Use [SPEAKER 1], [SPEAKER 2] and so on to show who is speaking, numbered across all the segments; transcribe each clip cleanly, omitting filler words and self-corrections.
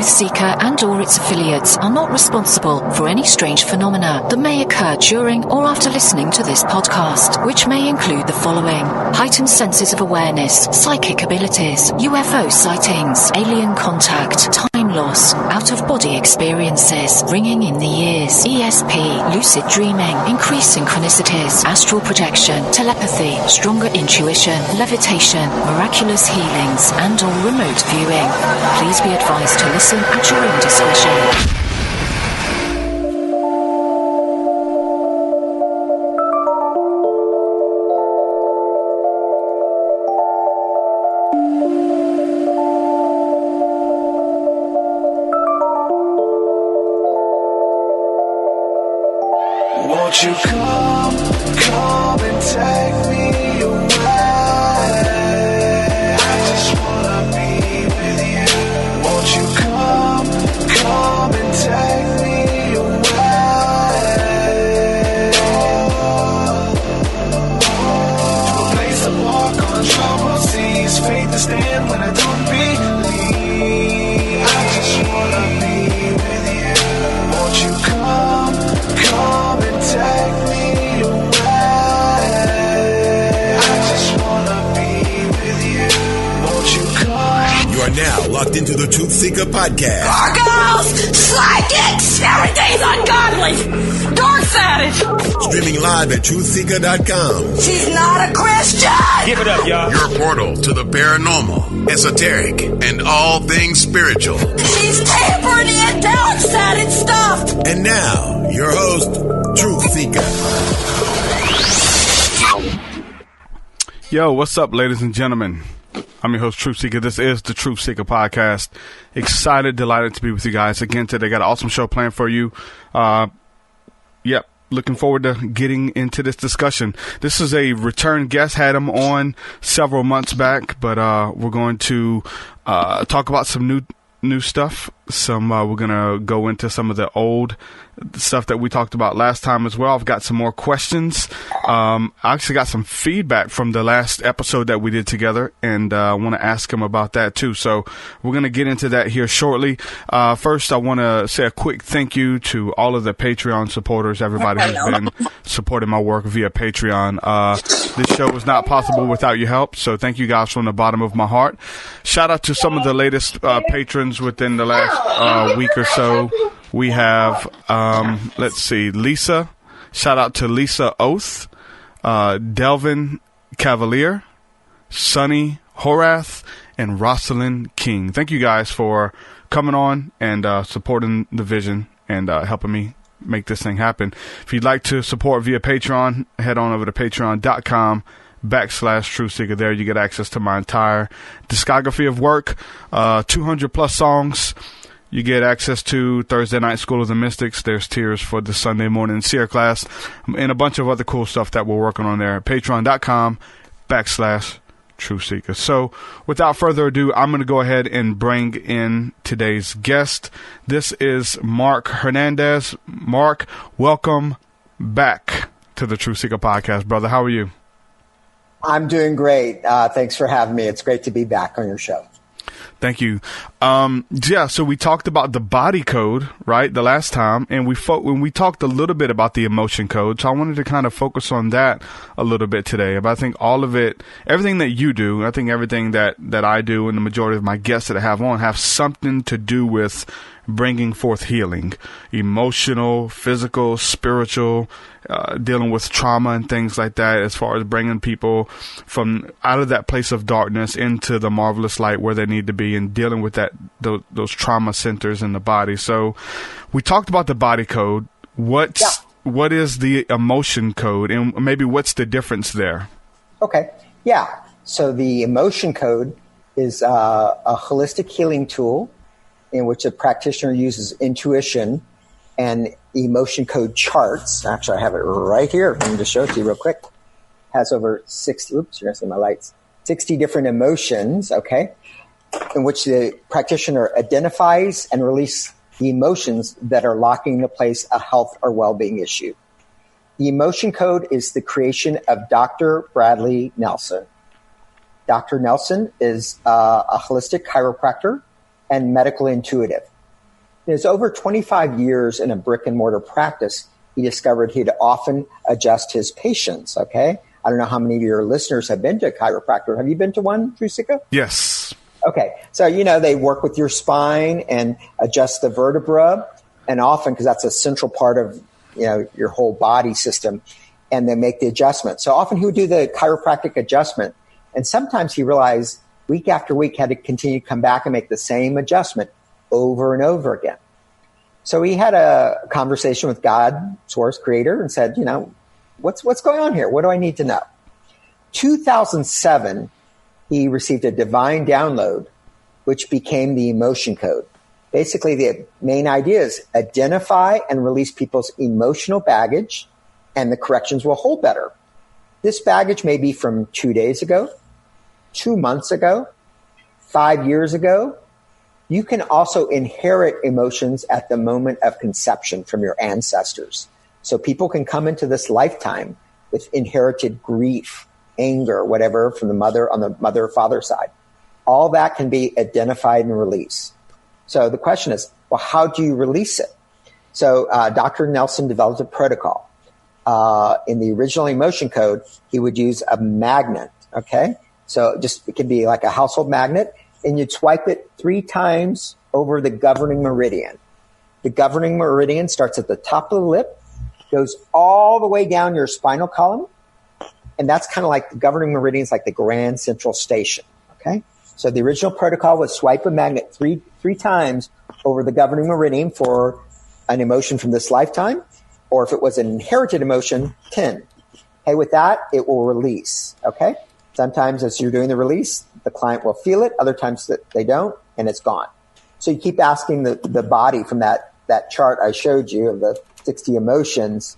[SPEAKER 1] TruthSeekah and or its affiliates are not responsible for any strange phenomena that may occur during or after listening to this podcast, which may include the following: heightened senses of awareness, psychic abilities, UFO sightings, alien contact, time loss, out-of-body experiences, ringing in the ears, ESP, lucid dreaming, increased synchronicities, astral projection, telepathy, stronger intuition, levitation, miraculous healings, and or remote viewing. Please be advised to listen at your own discretion.
[SPEAKER 2] Won't you come and take me away? I just wanna be with you. Won't you come and take me away? To a place to walk on troubled seas, faith to stand when I don't believe. I just wanna be with you. Won't you come and take me away. I just wanna be with you. Won't you come?
[SPEAKER 3] You are now locked into the TruthSeekah Podcast.
[SPEAKER 4] Gargoyles, psychics, everything's ungodly. Dark savage.
[SPEAKER 3] Streaming live at TruthSeekah.com.
[SPEAKER 4] She's not a Christian.
[SPEAKER 5] Give it up, y'all.
[SPEAKER 3] Your portal to the paranormal, esoteric, and all things spiritual.
[SPEAKER 4] She's tampering in dark savage stuff.
[SPEAKER 3] And now, your host, TruthSeekah.
[SPEAKER 6] Yo, what's up, ladies and gentlemen? I'm your host, TruthSeekah. This is the TruthSeekah Podcast. Excited, delighted to be with you guys again today. Got an awesome show planned for you. Looking forward to getting into this discussion. This is a return guest. Had him on several months back, but we're going to talk about some new stuff. We're gonna go into some of the old stuff that we talked about last time as well. I've got some more questions. I actually got some feedback from the last episode that we did together, and I want to ask him about that too. So we're going to get into that here shortly. First, I want to say a quick thank you to all of the Patreon supporters, everybody who's been supporting my work via Patreon. This show was not possible without your help, so thank you guys from the bottom of my heart. Shout out to some of the latest patrons within the last week or so. We have, Lisa. Shout out to Lisa Oath, Delvin Cavalier, Sonny Horath, and Rosalind King. Thank you guys for coming on and supporting the vision and helping me make this thing happen. If you'd like to support via Patreon, head on over to patreon.com/TruthSeekah. There you get access to my entire discography of work, 200 plus songs. You get access to Thursday Night School of the Mystics. There's tiers for the Sunday morning Seer class and a bunch of other cool stuff that we're working on there. Patreon.com/TruthSeekah. So without further ado, I'm going to go ahead and bring in today's guest. This is Mark Hernandez. Mark, welcome back to the TruthSeekah Podcast, brother. How are you?
[SPEAKER 7] I'm doing great. Thanks for having me. It's great to be back on your show.
[SPEAKER 6] Thank you. So we talked about the body code, right, the last time, and when we talked a little bit about the emotion code. So I wanted to kind of focus on that a little bit today. But I think all of it, everything that you do, I think everything that I do and the majority of my guests that I have on have something to do with bringing forth healing, emotional, physical, spiritual, dealing with trauma and things like that, as far as bringing people from out of that place of darkness into the marvelous light where they need to be, and dealing with those trauma centers in the body. So we talked about the body code. What is the emotion code, and maybe what's the difference there?
[SPEAKER 7] Okay. Yeah. So the emotion code is a holistic healing tool in which a practitioner uses intuition and emotion code charts. Actually, I have it right here. Let me just show it to you real quick. It has over 60, oops, you're going to see my lights, 60 different emotions, okay, in which the practitioner identifies and releases the emotions that are locking into place a health or well-being issue. The emotion code is the creation of Dr. Bradley Nelson. Dr. Nelson is a holistic chiropractor and medical intuitive. His over 25 years in a brick and mortar practice, he discovered he'd often adjust his patients, okay? I don't know how many of your listeners have been to a chiropractor. Have you been to one, TruthSeekah?
[SPEAKER 6] Yes.
[SPEAKER 7] Okay. So, they work with your spine and adjust the vertebra, and often, because that's a central part of, your whole body system, and they make the adjustment. So often he would do the chiropractic adjustment, and sometimes he realized week after week had to continue to come back and make the same adjustment over and over again. So he had a conversation with God, source, creator, and said, what's going on here? What do I need to know? 2007, he received a divine download, which became the emotion code. Basically, the main idea is identify and release people's emotional baggage, and the corrections will hold better. This baggage may be from 2 days ago, 2 months ago, 5 years ago. You can also inherit emotions at the moment of conception from your ancestors. So people can come into this lifetime with inherited grief, anger, whatever, from the mother on the mother or father side. All that can be identified and released. So the question is, well, how do you release it? So Dr. Nelson developed a protocol. In the original emotion code, he would use a magnet, okay? So it can be like a household magnet, and you'd swipe it 3 times over the governing meridian. The governing meridian starts at the top of the lip, goes all the way down your spinal column, and that's kind of like the governing meridian is like the grand central station, okay? So the original protocol was swipe a magnet three times over the governing meridian for an emotion from this lifetime, or if it was an inherited emotion, 10. Hey, with that, it will release, okay? Sometimes as you're doing the release, the client will feel it. Other times that they don't, and it's gone. So you keep asking the body from that chart I showed you of the 60 emotions,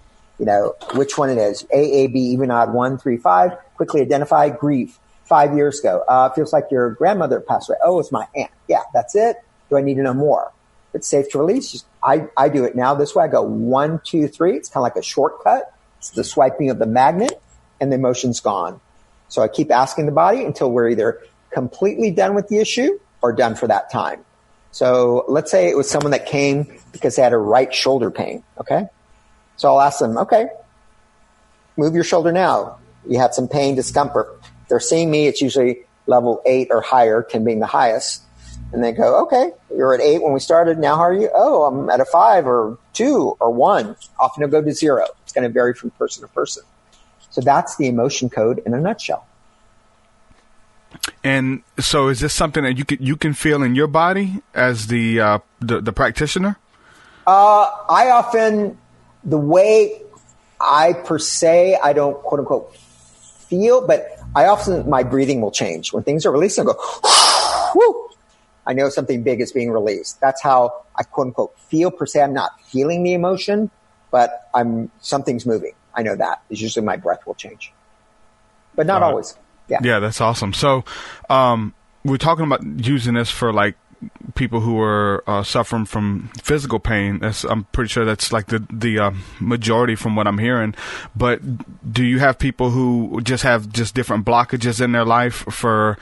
[SPEAKER 7] which one it is. A, B, even, odd, 1, 3, 5. Quickly identify grief. 5 years ago. It feels like your grandmother passed away. Oh, it's my aunt. Yeah, that's it. Do I need to know more? It's safe to release. I do it now this way. I go 1, 2, 3. It's kind of like a shortcut. It's the swiping of the magnet, and the emotion's gone. So I keep asking the body until we're either completely done with the issue or done for that time. So let's say it was someone that came because they had a right shoulder pain, okay? So I'll ask them, okay, move your shoulder now. You have some pain, discomfort. If they're seeing me, it's usually level 8 or higher, 10 being the highest. And they go, okay, you're at 8 when we started. Now how are you? Oh, I'm at a 5 or 2 or 1. Often it'll go to 0. It's going to vary from person to person. So that's the emotion code in a nutshell.
[SPEAKER 6] And so is this something that you can feel in your body as the practitioner?
[SPEAKER 7] I often, the way I per se, I don't quote unquote feel, but I often, my breathing will change. When things are released, I go, whoo, I know something big is being released. That's how I quote unquote feel per se. I'm not feeling the emotion, but something's moving. I know that. It's usually my breath will change, but not always. Yeah,
[SPEAKER 6] that's awesome. So we're talking about using this for like people who are suffering from physical pain. I'm pretty sure that's like the majority from what I'm hearing. But do you have people who have different blockages in their life for,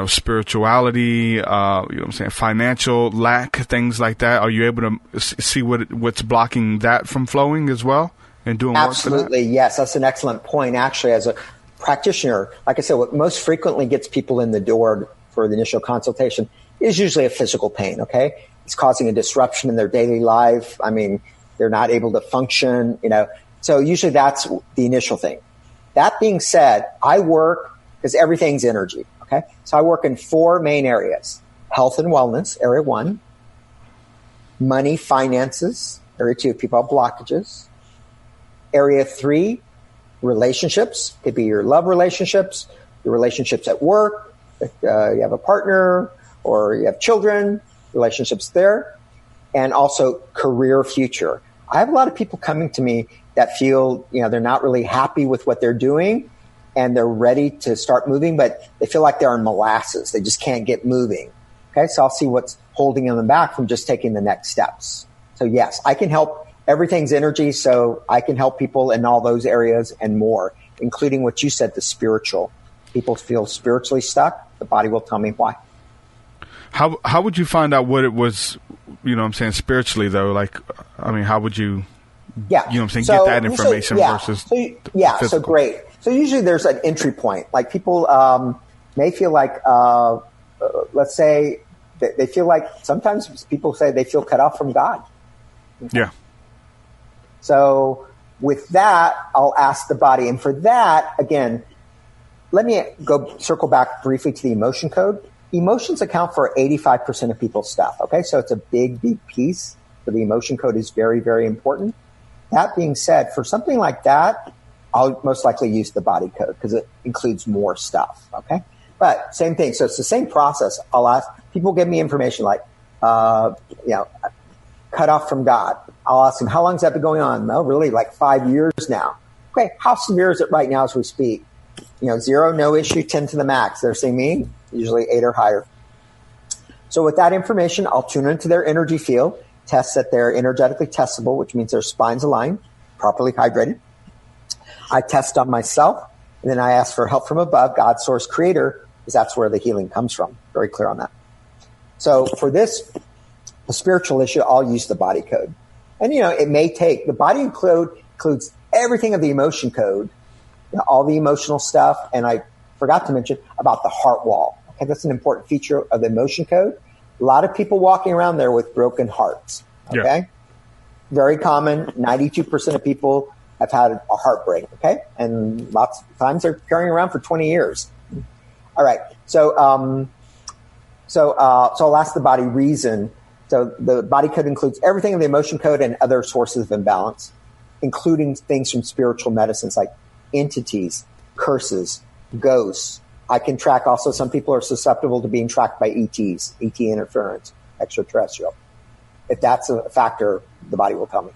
[SPEAKER 6] spirituality, financial lack, things like that? Are you able to see what's blocking that from flowing as well and doing work for that?
[SPEAKER 7] Absolutely, yes. That's an excellent point. Actually, as a practitioner, like I said, what most frequently gets people in the door for the initial consultation is usually a physical pain, okay? It's causing a disruption in their daily life. I mean, they're not able to function, So usually that's the initial thing. That being said, I work, because everything's energy, okay? So I work in 4 main areas. Health and wellness, area 1. Money, finances, area 2, people have blockages. Area 3, relationships. Could be your love relationships, your relationships at work, if you have a partner or you have children, relationships there, and also career future. I have a lot of people coming to me that feel, they're not really happy with what they're doing and they're ready to start moving, but they feel like they're in molasses. They just can't get moving. Okay, so I'll see what's holding them back from just taking the next steps. So yes, I can help. Everything's energy, so I can help people in all those areas and more, including what you said, the spiritual. People feel spiritually stuck. The body will tell me why.
[SPEAKER 6] How would you find out what it was you know what I'm saying, spiritually though, like, I mean, how would you,
[SPEAKER 7] yeah,
[SPEAKER 6] you know what I'm saying, get that information versus
[SPEAKER 7] so great. So usually there's an entry point. Like people may feel like, let's say, they feel like, sometimes people say they feel cut off from God. Okay.
[SPEAKER 6] Yeah.
[SPEAKER 7] So with that, I'll ask the body. And for that, again, let me circle back briefly to the emotion code. Emotions account for 85% of people's stuff. Okay. So it's a big, big piece. So the emotion code is very, very important. That being said, for something like that, I'll most likely use the body code because it includes more stuff. Okay. But same thing. So it's the same process. I'll ask people, give me information like, cut off from God. I'll ask them, how long has that been going on? No, really, like 5 years now. Okay. How severe is it right now as we speak? 0, no issue, 10 to the max. They're saying me, usually 8 or higher. So with that information, I'll tune into their energy field, test that they're energetically testable, which means their spine's aligned, properly hydrated. I test on myself, and then I ask for help from above, God, source, creator, because that's where the healing comes from. Very clear on that. So for this, a spiritual issue, I'll use the body code. And, it may take, the body code includes everything of the emotion code, all the emotional stuff. And I forgot to mention about the heart wall. Okay, that's an important feature of the emotion code. A lot of people walking around there with broken hearts. Okay. Yeah. Very common. 92% of people have had a heartbreak. Okay. And lots of times they're carrying around for 20 years. All right. So I'll ask the body reason. So the body code includes everything in the emotion code and other sources of imbalance, including things from spiritual medicines like entities, curses, ghosts. I can track also, some people are susceptible to being tracked by ETs, ET interference, extraterrestrial. If that's a factor, the body will tell me.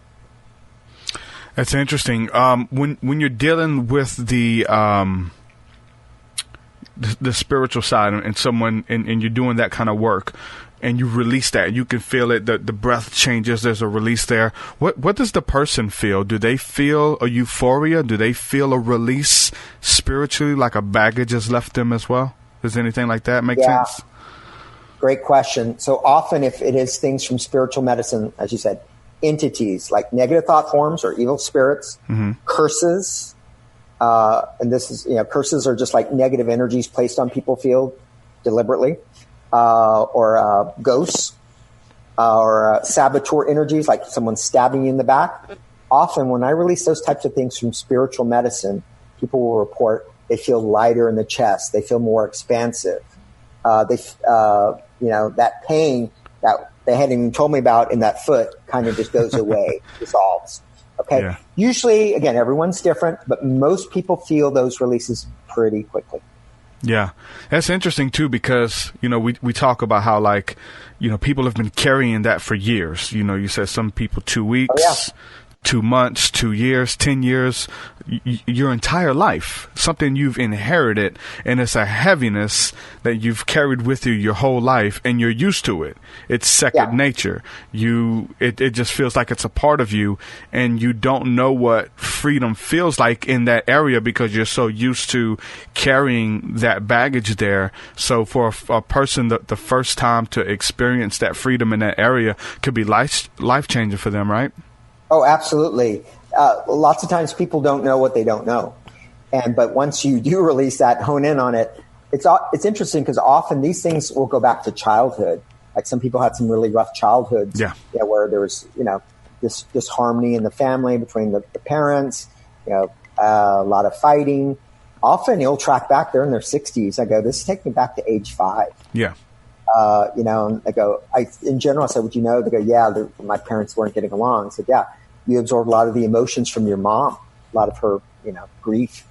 [SPEAKER 6] That's interesting. When you're dealing with the spiritual side and someone, and you're doing that kind of work, and you release that, you can feel it, the breath changes, there's a release there. What does the person feel? Do they feel a euphoria? Do they feel a release spiritually, like a baggage has left them as well? Does anything like that make sense?
[SPEAKER 7] Great question. So often if it is things from spiritual medicine, as you said, entities like negative thought forms or evil spirits, curses, and this is, curses are just like negative energies placed on people field deliberately. Or ghosts, or saboteur energies, like someone stabbing you in the back. Often when I release those types of things from spiritual medicine, people will report they feel lighter in the chest. They feel more expansive. That pain that they hadn't even told me about in that foot kind of just goes away, dissolves. Okay. Yeah. Usually, again, everyone's different, but most people feel those releases pretty quickly.
[SPEAKER 6] Yeah, that's interesting too, because, we talk about how, like, people have been carrying that for years. You said some people 2 weeks, 2 months, 2 years, 10 years, your entire life, something you've inherited, and it's a heaviness that you've carried with you your whole life, and you're used to it. It's second nature. It just feels like it's a part of you, and you don't know what freedom feels like in that area because you're so used to carrying that baggage there. So for a person, the first time to experience that freedom in that area could be life-changing for them, right?
[SPEAKER 7] Oh, absolutely. Lots of times people don't know what they don't know. But once you do release that, hone in on it, it's interesting because often these things will go back to childhood. Like some people had some really rough childhoods where there was, this disharmony in the family between the parents, a lot of fighting. Often you'll track back, they're in their 60s. I go, this is taking me back to age 5.
[SPEAKER 6] Yeah.
[SPEAKER 7] And I go, in general, I said, would you know? They go, yeah, my parents weren't getting along. I said, yeah, you absorbed a lot of the emotions from your mom, a lot of her, grief,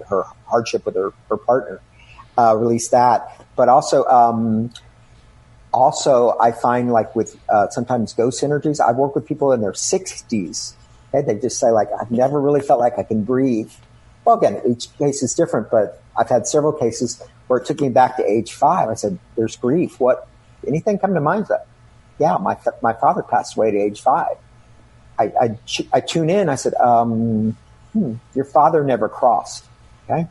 [SPEAKER 7] her hardship with her partner, release that. But also I find like with, sometimes ghost energies, I've worked with people in their 60s. Okay? They just say like, I've never really felt like I can breathe. Well, again, each case is different, but I've had several cases where it took me back to age 5. I said, there's grief. Anything come to mind? Yeah, my father passed away at age 5. I tune in. I said, your father never crossed. Okay.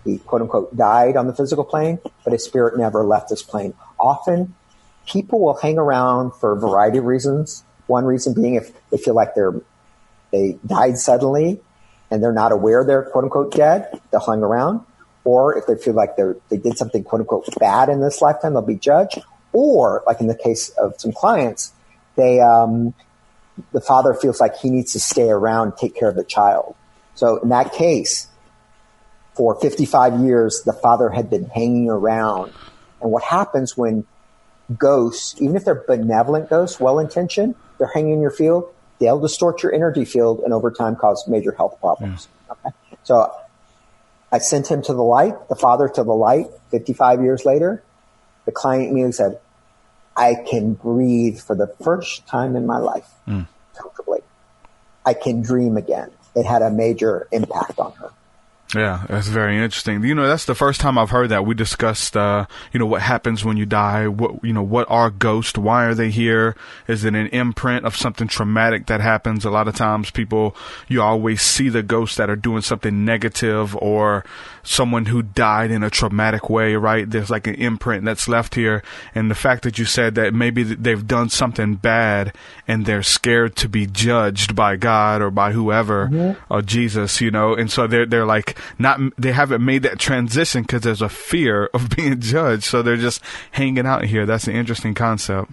[SPEAKER 7] He quote unquote died on the physical plane, but his spirit never left this plane. Often people will hang around for a variety of reasons. One reason being if they feel like they died suddenly and they're not aware they're quote unquote dead, they'll hang around. Or if they feel like they did something quote unquote bad in this lifetime, they'll be judged. Or like in the case of some clients, the father feels like he needs to stay around and take care of the child. So in that case, for 55 years, the father had been hanging around. And what happens when ghosts, even if they're benevolent ghosts, well-intentioned, they're hanging in your field, they'll distort your energy field and over time cause major health problems. Okay? So I sent him to the light, the father to the light. 55 years later, the client immediately said, I can breathe for the first time in my life comfortably. I can dream again. It had a major impact on her.
[SPEAKER 6] Yeah, that's very interesting. That's the first time I've heard that. We discussed, what happens when you die. What are ghosts? Why are they here? Is it an imprint of something traumatic that happens? A lot of times you always see the ghosts that are doing something negative or someone who died in a traumatic way, right? There's like an imprint that's left here. And the fact that you said that maybe they've done something bad and they're scared to be judged by God or by whoever, or Jesus, and so they're like, they haven't made that transition because there's a fear of being judged. So they're just hanging out here. That's an interesting concept.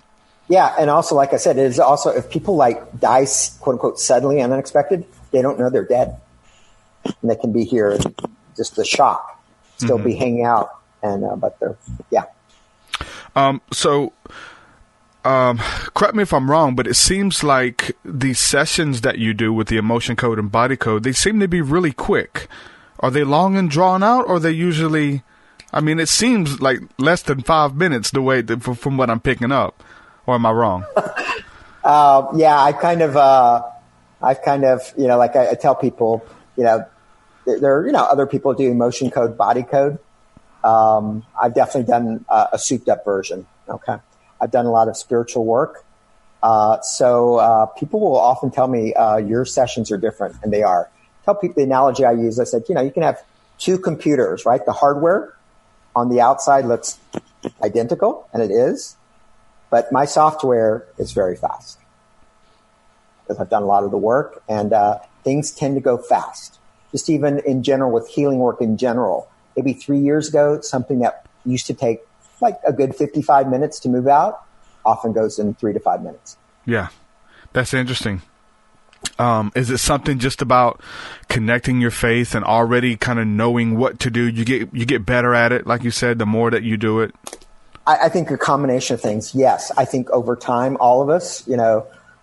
[SPEAKER 7] Yeah. And also, like I said, it is also if people like die, quote unquote, suddenly and unexpected, they don't know they're dead. And they can be here, just the shock, still be hanging out. And, but they're, yeah.
[SPEAKER 6] Correct me if I'm wrong, but it seems like these sessions that you do with the emotion code and body code, they seem to be really quick. Are they long and drawn out, or are they usually, it seems like less than 5 minutes the way from what I'm picking up, or am I wrong?
[SPEAKER 7] Yeah, I've kind of, like I tell people, there are, other people do emotion code, body code. I've definitely done a souped up version. Okay. I've done a lot of spiritual work. So people will often tell me, your sessions are different, and they are. Tell people the analogy I use. I said, you can have two computers, right? The hardware on the outside looks identical, and it is, but my software is very fast because I've done a lot of the work, and things tend to go fast. Just even in general with healing work in general, maybe 3 years ago, something that used to take like a good 55 minutes to move out often goes in 3 to 5 minutes.
[SPEAKER 6] Yeah, that's interesting. Is it something just about connecting your faith and already kind of knowing what to do? You get better at it, like you said, the more that you do it.
[SPEAKER 7] I think a combination of things. Yes, I think over time, all of us.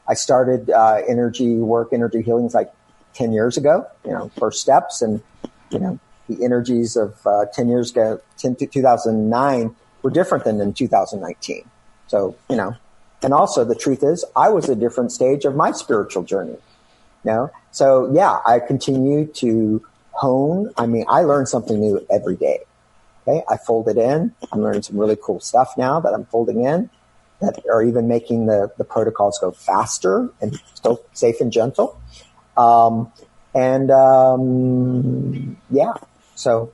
[SPEAKER 7] I started energy work, energy healing like 10 years ago. First steps, and the energies of 10 years ago, 2009, were different than in 2019. So and also the truth is, I was at a different stage of my spiritual journey. So yeah, I continue to hone. I learn something new every day. Okay. I fold it in. I'm learning some really cool stuff now that I'm folding in that are even making the protocols go faster and still safe and gentle. Yeah, so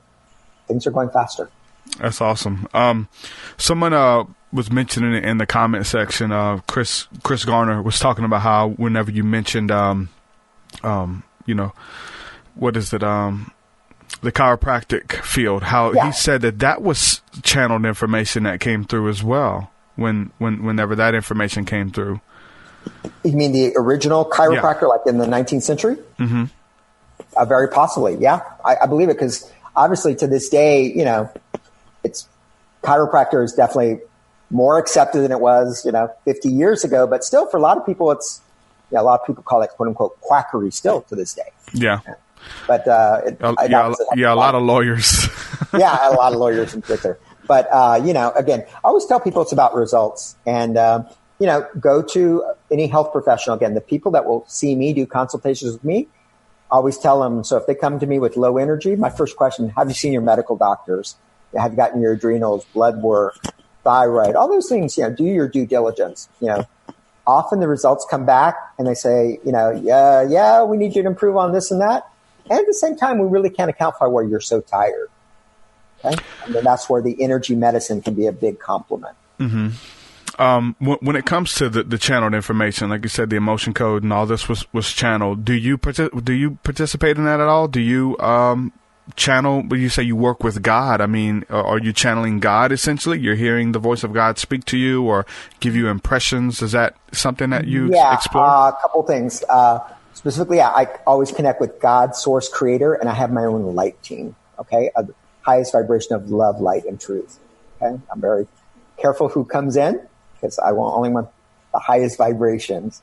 [SPEAKER 7] things are going faster.
[SPEAKER 6] That's awesome. Someone was mentioning it in the comment section. Chris Garner was talking about how whenever you mentioned, what is it? The chiropractic field. How he said that was channeled information that came through as well. Whenever that information came through.
[SPEAKER 7] You mean the original chiropractor, like in the 19th century? Mm-hmm. Very possibly, yeah. I believe it because obviously to this day, it's chiropractor is definitely more accepted than it was, 50 years ago. But still, for a lot of people, it's a lot of people call it "quote unquote" quackery still to this day. Yeah, but a
[SPEAKER 6] lot of lawyers.
[SPEAKER 7] Yeah, a lot of lawyers in particular. But again, I always tell people it's about results, and go to any health professional. Again, the people that will see me do consultations with me, I always tell them. So if they come to me with low energy, my first question: have you seen your medical doctors? Have you gotten your adrenals, blood work, thyroid, all those things? Do your due diligence. Often the results come back and they say, yeah, we need you to improve on this and that. And at the same time, we really can't account for why you're so tired. Okay, and then that's where the energy medicine can be a big compliment.
[SPEAKER 6] Mm-hmm. When it comes to the channeled information, like you said, the emotion code and all this was channeled. Do you participate in that at all? Do you channel? When you say you work with God, I mean, are you channeling God essentially? You're hearing the voice of God speak to you or give you impressions. Is that something that you explore?
[SPEAKER 7] A couple things. Specifically, I always connect with God, Source, Creator, and I have my own light team. Okay, the highest vibration of love, light, and truth. Okay, I'm very careful who comes in, because I only want the highest vibrations.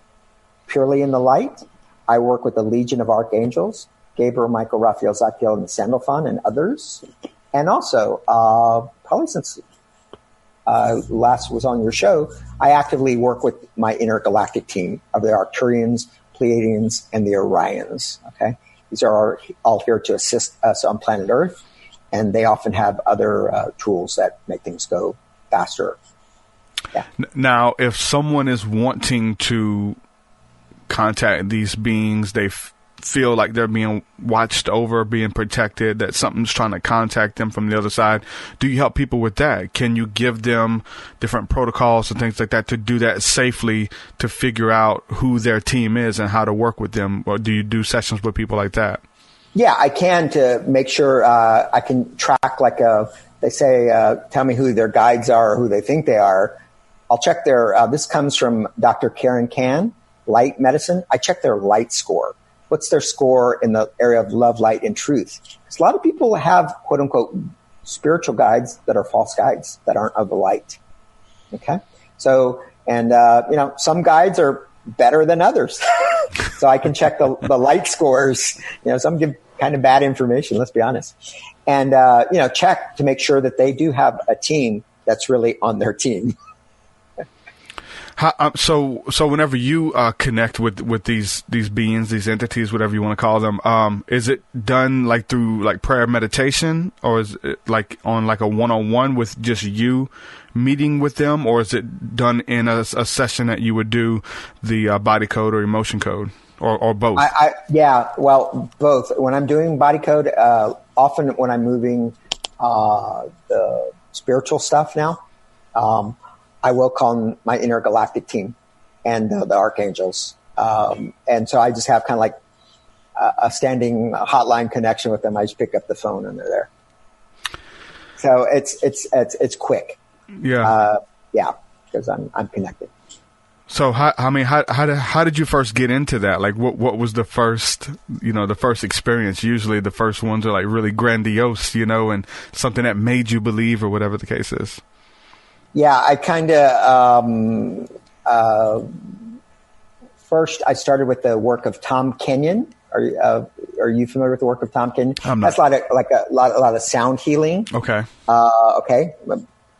[SPEAKER 7] Purely in the light, I work with the Legion of Archangels, Gabriel, Michael, Raphael, Zadkiel, and the Sandalphon, and others. And also, probably since last was on your show, I actively work with my intergalactic team of the Arcturians, Pleiadians, and the Orions. Okay, these are all here to assist us on planet Earth, and they often have other tools that make things go faster. Yeah.
[SPEAKER 6] Now, if someone is wanting to contact these beings, they feel like they're being watched over, being protected, that something's trying to contact them from the other side, do you help people with that? Can you give them different protocols and things like that to do that safely, to figure out who their team is and how to work with them? Or do you do sessions with people like that?
[SPEAKER 7] Yeah, I can, to make sure I can track, like they say, tell me who their guides are or who they think they are. I'll check their, this comes from Dr. Karen Can, Light Medicine. I check their light score. What's their score in the area of love, light, and truth? Because a lot of people have, quote unquote, spiritual guides that are false guides, that aren't of the light. Okay? So, and, some guides are better than others. So I can check the light scores. Some give kind of bad information, let's be honest. And, check to make sure that they do have a team that's really on their team.
[SPEAKER 6] So whenever you connect with these beings, these entities, whatever you want to call them, is it done like through like prayer meditation, or is it like on like a one-on-one with just you meeting with them, or is it done in a session that you would do the body code or emotion code, or both?
[SPEAKER 7] Both. When I'm doing body code, often when I'm moving the spiritual stuff now, I will call my intergalactic team and the archangels. And so I just have kind of like a standing hotline connection with them. I just pick up the phone and they're there. So it's quick.
[SPEAKER 6] Yeah.
[SPEAKER 7] Because I'm connected.
[SPEAKER 6] So how did you first get into that? Like what was the first experience? Usually the first ones are like really grandiose, and something that made you believe, or whatever the case is.
[SPEAKER 7] Yeah, I kind of first I started with the work of Tom Kenyon. Are you familiar with the work of Tom Kenyon?
[SPEAKER 6] I'm not.
[SPEAKER 7] That's a lot of sound healing.
[SPEAKER 6] Okay.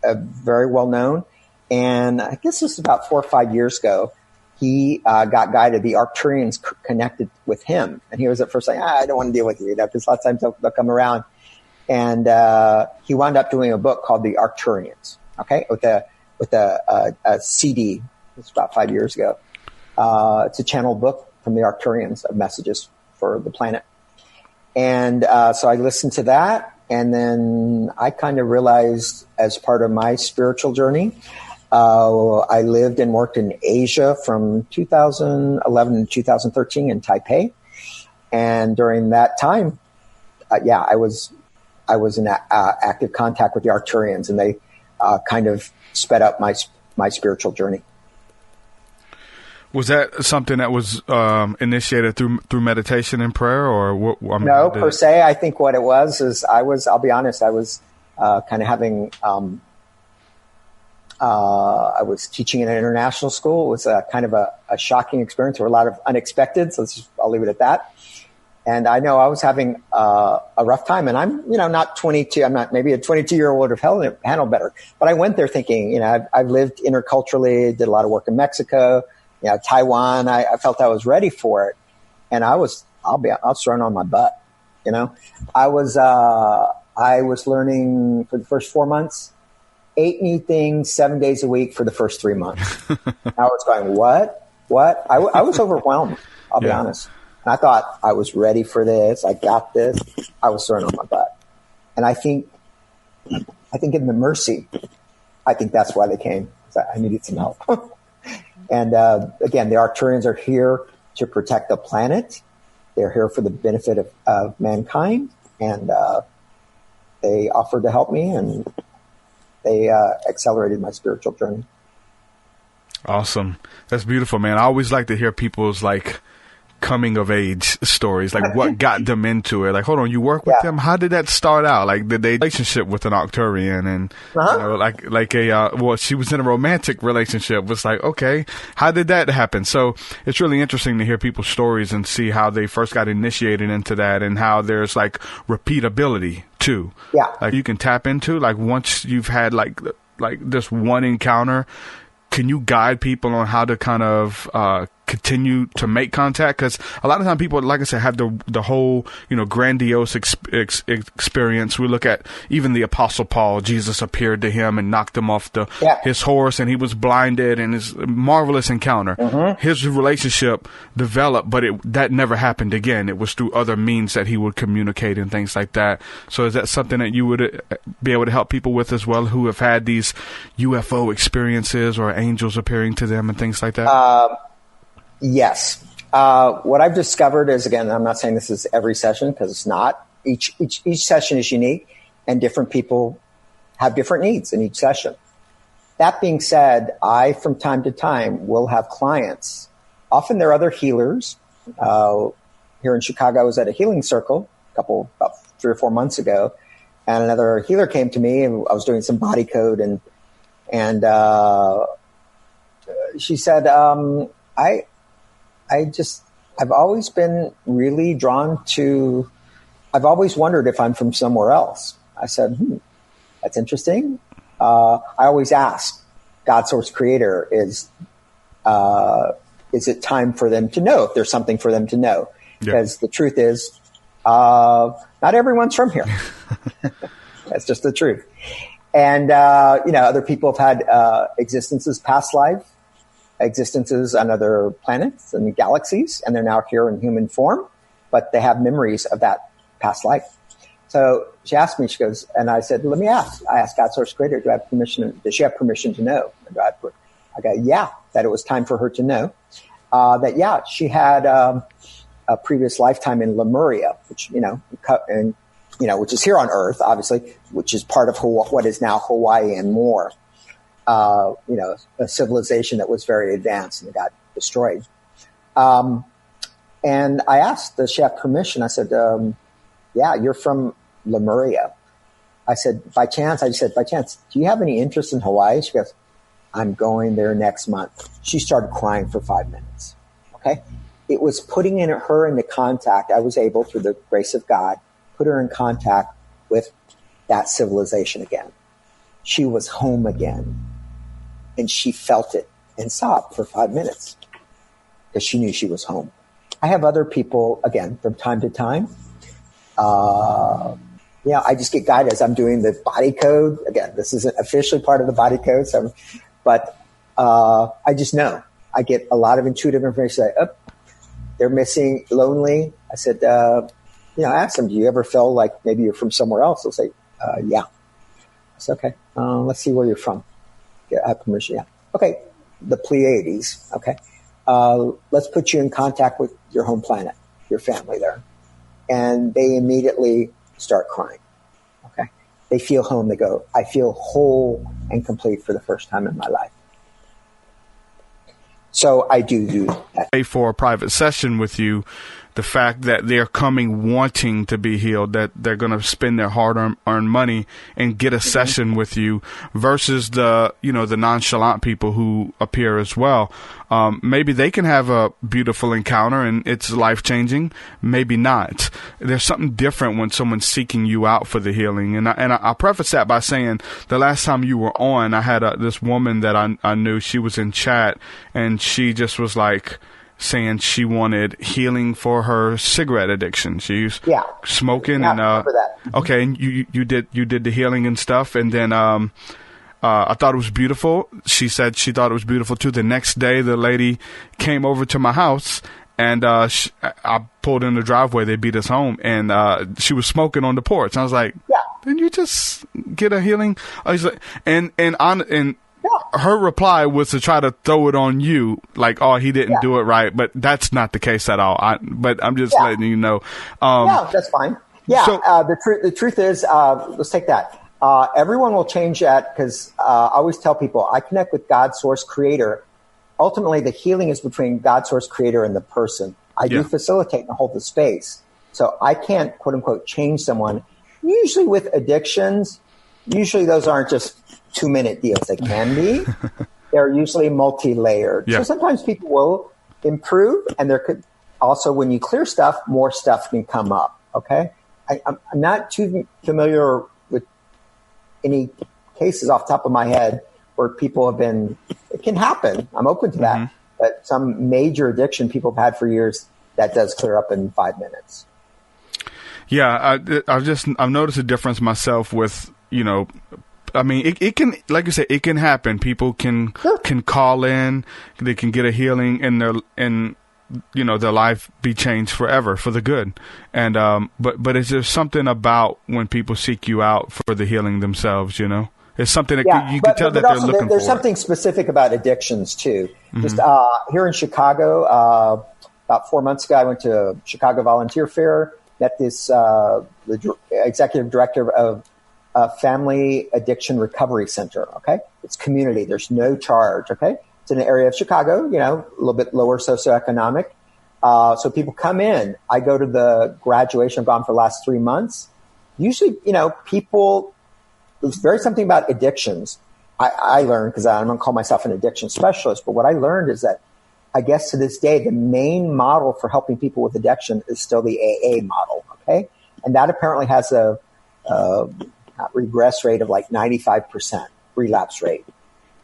[SPEAKER 7] Very well known. And I guess this was about 4 or 5 years ago. He got guided. The Arcturians connected with him, and he was at first like, I don't want to deal with you, because lots of times they'll come around. And he wound up doing a book called The Arcturians. Okay, with a CD. It's about 5 years ago. It's a channeled book from the Arcturians of messages for the planet. And so I listened to that, and then I kind of realized, as part of my spiritual journey, I lived and worked in Asia from 2011 to 2013 in Taipei, and during that time, I was in active contact with the Arcturians, and they kind of sped up my spiritual journey.
[SPEAKER 6] Was that something that was initiated through meditation and prayer, or what?
[SPEAKER 7] No, per se. I think what it was is I'll be honest, I was kind of having, I was teaching in an international school. It was kind of a shocking experience. There were a lot of unexpected, so I'll leave it at that. And I know I was having a rough time, and I'm, not 22. I'm not, maybe a 22-year-old would have handled better. But I went there thinking, I've lived interculturally, did a lot of work in Mexico, Taiwan. I felt I was ready for it, and I was thrown on my butt. I was learning for the first 4 months, 8 new things, 7 days a week for the first 3 months. I was going, what? I was overwhelmed. I'll be honest. And I thought I was ready for this. I got this. I was thrown on my butt. And I think in the mercy, I think that's why they came. I needed some help. And again, the Arcturians are here to protect the planet. They're here for the benefit of mankind, and they offered to help me, and they accelerated my spiritual journey.
[SPEAKER 6] Awesome. That's beautiful, man. I always like to hear people's like coming of age stories, like what got them into it. Like, hold on, you work with them? How did that start out? Like, did they relationship with an Arcturian? And you know, she was in a romantic relationship. It's like, okay, how did that happen? So it's really interesting to hear people's stories and see how they first got initiated into that, and how there's like repeatability too. Yeah, like you can tap into, like, once you've had like this one encounter, can you guide people on how to kind of continue to make contact? Because a lot of time people, like I said, have the whole, you know, grandiose experience. We look at even the Apostle Paul. Jesus appeared to him and knocked him off his horse, and he was blinded, and his marvelous encounter. His relationship developed, but that never happened again. It was through other means that he would communicate and things like that. So is that something that you would be able to help people with as well, who have had these UFO experiences or angels appearing to them and things like that?
[SPEAKER 7] Yes. What I've discovered is, again, I'm not saying this is every session, because it's not. Each session is unique, and different people have different needs in each session. That being said, I, from time to time, will have clients. Often they're other healers. Here in Chicago, I was at a healing circle about 3 or 4 months ago, and another healer came to me, and I was doing some body code, and she said, I've always been really drawn to, I've always wondered if I'm from somewhere else. I said, that's interesting. I always ask God, source, creator, is it time for them to know, if there's something for them to know? Because the truth is, not everyone's from here. That's just the truth. And, you know, other people have had existences, past life, existences on other planets and galaxies, and they're now here in human form, but they have memories of that past life. So she asked me, she goes, and I said, let me ask. I asked God, source, creator, does she have permission to know? I go, that it was time for her to know. She had a previous lifetime in Lemuria, which, which is here on Earth, obviously, which is part of what is now Hawaii and more. A civilization that was very advanced and got destroyed. And I asked, does she have permission? I said, you're from Lemuria. I said, by chance, do you have any interest in Hawaii? She goes, I'm going there next month. She started crying for 5 minutes. Okay. It was putting her into contact. I was able, through the grace of God, put her in contact with that civilization again. She was home again. And she felt it and sobbed for 5 minutes because she knew she was home. I have other people, again, from time to time. I just get guided as I'm doing the body code. Again, this isn't officially part of the body code, but I just know. I get a lot of intuitive information. They're missing, lonely. I said, I asked them, do you ever feel like maybe you're from somewhere else? They'll say, yeah. I said, okay, let's see where you're from. I have permission. Yeah. Okay. The Pleiades. Okay. Let's put you in contact with your home planet, your family there. And they immediately start crying. Okay. They feel home. They go, I feel whole and complete for the first time in my life. So I do that.
[SPEAKER 6] Pay for a private session with you. The fact that they're coming wanting to be healed, that they're going to spend their hard-earned money and get a session with you, versus the nonchalant people who appear as well. Maybe they can have a beautiful encounter and it's life-changing. Maybe not. There's something different when someone's seeking you out for the healing. And I'll preface that by saying the last time you were on, I had this woman that I knew. She was in chat, and she just was like, saying she wanted healing for her cigarette addiction. She's smoking, and okay, and you did the healing and stuff, and then I thought it was beautiful. She said she thought it was beautiful too. The next day, the lady came over to my house, and I pulled in the driveway. They beat us home, and she was smoking on the porch. I was like, didn't you just get a healing? I was like, and her reply was to try to throw it on you, like, oh, he didn't do it right, but that's not the case at all. But I'm just letting you know.
[SPEAKER 7] That's fine. Yeah, so, the truth is, let's take that. Everyone will change that because I always tell people I connect with God, source, creator. Ultimately, the healing is between God, source, creator, and the person. I do facilitate and hold the space. So I can't, quote unquote, change someone. Usually with addictions, those aren't just 2-minute deals. They can be. They're usually multi-layered. Yeah. So sometimes people will improve, and there could also, when you clear stuff, more stuff can come up. Okay. I'm not too familiar with any cases off the top of my head where people have been, it can happen. I'm open to that. But some major addiction people have had for years, that does clear up in 5 minutes.
[SPEAKER 6] Yeah. I've noticed a difference myself with, I mean, it can, like you said, it can happen. People can call in, they can get a healing and their life be changed forever for the good. And, but is there something about when people seek you out for the healing themselves, It's something that you can tell that they're looking for.
[SPEAKER 7] There's something specific about addictions too. Just here in Chicago, about 4 months ago, I went to a Chicago Volunteer Fair, met this the executive director of Family Addiction Recovery Center. Okay, it's community. There's no charge. Okay, it's in an area of Chicago, a little bit lower socioeconomic. So people come in. I go to the graduation. I've gone for the last 3 months. Usually, people. There's very something about addictions. I learned, because I don't call myself an addiction specialist, but what I learned is that I guess to this day, the main model for helping people with addiction is still the AA model. Okay. And that apparently has a regress rate of like 95% relapse rate.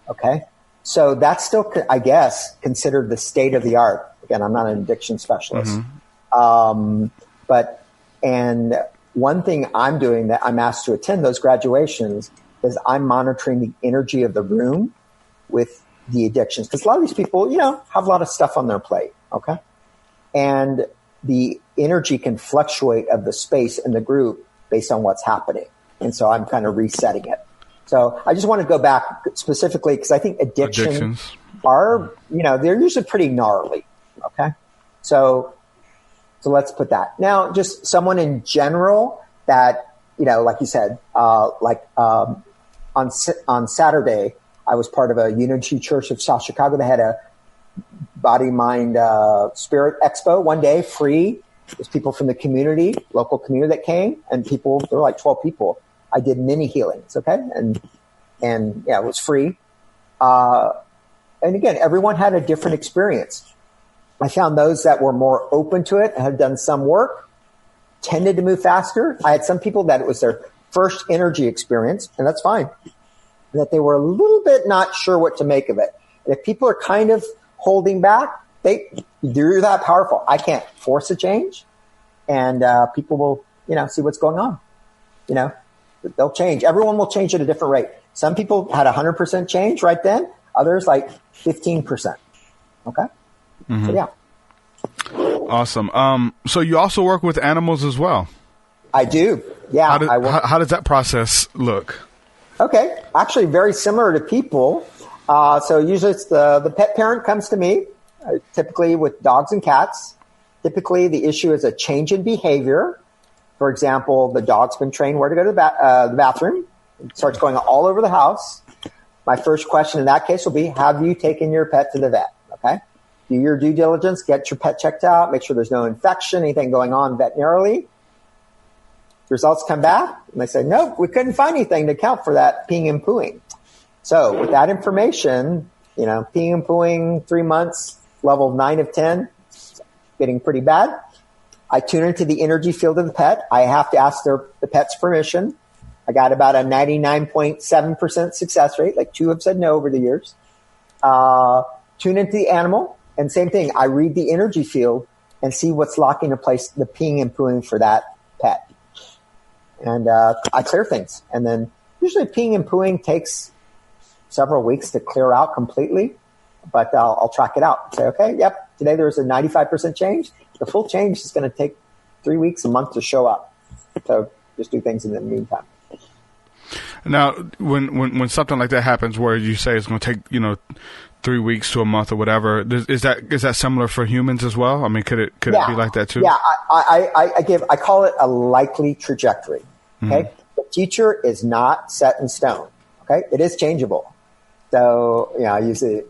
[SPEAKER 7] Okay. So that's still, I guess, considered the state of the art. Again, I'm not an addiction specialist. And one thing I'm doing that I'm asked to attend those graduations is I'm monitoring the energy of the room with the addictions. Because a lot of these people, have a lot of stuff on their plate. Okay. And the energy can fluctuate of the space in the group based on what's happening. And so I'm kind of resetting it. So I just want to go back specifically because I think addictions are, they're usually pretty gnarly. Okay. So let's put that. Now, just someone in general that, like you said, on Saturday, I was part of a Unity Church of South Chicago. They had a Body Mind Spirit Expo one day, free. There's people from the community, local community that came, and there were like 12 people. I did mini healings, okay? And it was free. And again, everyone had a different experience. I found those that were more open to it and had done some work tended to move faster. I had some people that it was their first energy experience, and that's fine. That they were a little bit not sure what to make of it. And if people are kind of holding back, they're that powerful. I can't force a change, and people will, see what's going on. They'll change. Everyone will change at a different rate. Some people had 100% change right then. Others like 15%. Okay. So, yeah.
[SPEAKER 6] Awesome. So you also work with animals as well?
[SPEAKER 7] I do. Yeah.
[SPEAKER 6] How does that process look?
[SPEAKER 7] Okay. Actually, very similar to people. So usually it's the pet parent comes to me, typically with dogs and cats. Typically the issue is a change in behavior. For example, the dog's been trained where to go to the bathroom. It starts going all over the house. My first question in that case will be, have you taken your pet to the vet? Okay. Do your due diligence, get your pet checked out, make sure there's no infection, anything going on veterinarily. Results come back, and they say, nope, we couldn't find anything to account for that peeing and pooing. So with that information, peeing and pooing 3 months, level 9 of 10, getting pretty bad. I tune into the energy field of the pet. I have to ask the pet's permission. I got about a 99.7% success rate, like 2 have said no over the years. Tune into the animal. And same thing, I read the energy field and see what's locking in place the peeing and pooing for that pet. And I clear things. And then usually peeing and pooing takes several weeks to clear out completely. But I'll track it out and say, okay, yep, today there's a 95% change. The full change is going to take 3 weeks, a month to show up. So just do things in the meantime.
[SPEAKER 6] Now, when something like that happens, where you say it's going to take 3 weeks to a month or whatever, is that similar for humans as well? I mean, could it be like that too?
[SPEAKER 7] Yeah, I call it a likely trajectory. Okay, the future is not set in stone. Okay, it is changeable. So I use a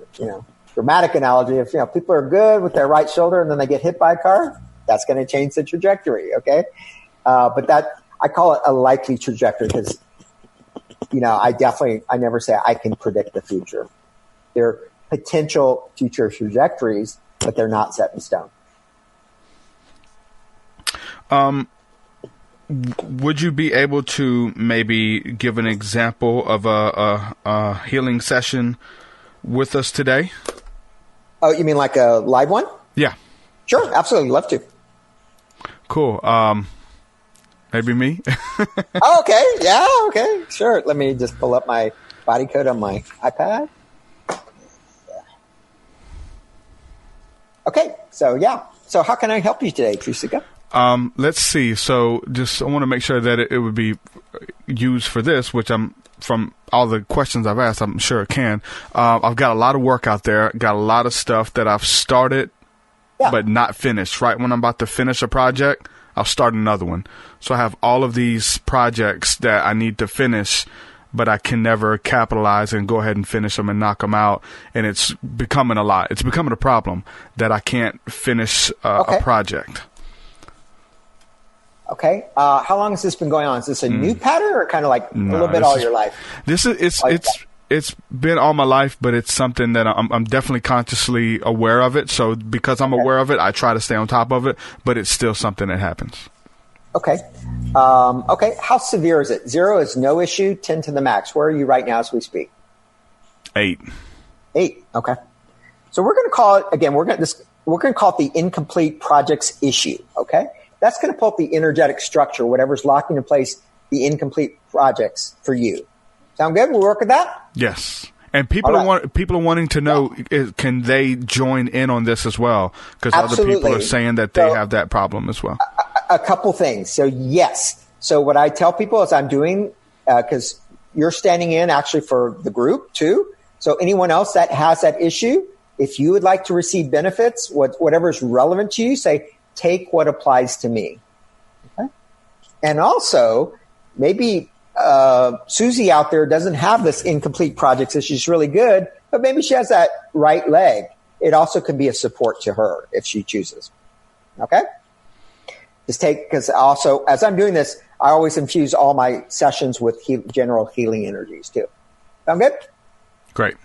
[SPEAKER 7] dramatic analogy. If people are good with their right shoulder and then they get hit by a car, that's going to change the trajectory. Okay, but I call it a likely trajectory because I never say I can predict the future. They're potential future trajectories, but they're not set in stone.
[SPEAKER 6] Would you be able to maybe give an example of a healing session with us today?
[SPEAKER 7] Oh, you mean like a live one?
[SPEAKER 6] Yeah.
[SPEAKER 7] Sure, absolutely. Love to.
[SPEAKER 6] Cool. Maybe me?
[SPEAKER 7] Oh, okay. Yeah, okay. Sure. Let me just pull up my body code on my iPad. Okay. So how can I help you today, TruthSeekah?
[SPEAKER 6] Let's see. So I want to make sure that it would be used for this, which from all the questions I've asked, I'm sure it can. I've got a lot of work out there, got a lot of stuff that I've started, but not finished. Right when I'm about to finish a project, I'll start another one. So I have all of these projects that I need to finish, but I can never capitalize and go ahead and finish them and knock them out. And it's becoming a lot. It's becoming a problem that I can't finish a project.
[SPEAKER 7] Okay. How long has this been going on? Is this a new pattern or kind of like a little bit all your life?
[SPEAKER 6] It's been all my life, but it's something that I'm definitely consciously aware of it. So because I'm aware of it, I try to stay on top of it, but it's still something that happens. Okay.
[SPEAKER 7] Okay. How severe is it? 0 is no issue, 10 to the max. Where are you right now as we speak?
[SPEAKER 6] 8.
[SPEAKER 7] 8. Okay. So we're going to call it again. We're going to call it the incomplete projects issue. Okay. That's going to pull up the energetic structure, whatever's locking in place the incomplete projects for you. Sound good? We'll work with that?
[SPEAKER 6] Yes. And people are wanting to know, can they join in on this as well? Because other people are saying that they have that problem as well.
[SPEAKER 7] A couple things. So yes. So what I tell people is I'm doing, because you're standing in actually for the group too. So anyone else that has that issue, if you would like to receive benefits, whatever is relevant to you, say, take what applies to me. Okay. And also maybe Susie out there doesn't have this incomplete project, so she's really good, but maybe she has that right leg. It also can be a support to her if she chooses. Okay? Because also, as I'm doing this, I always infuse all my sessions with general healing energies too. Sound good?
[SPEAKER 6] Great.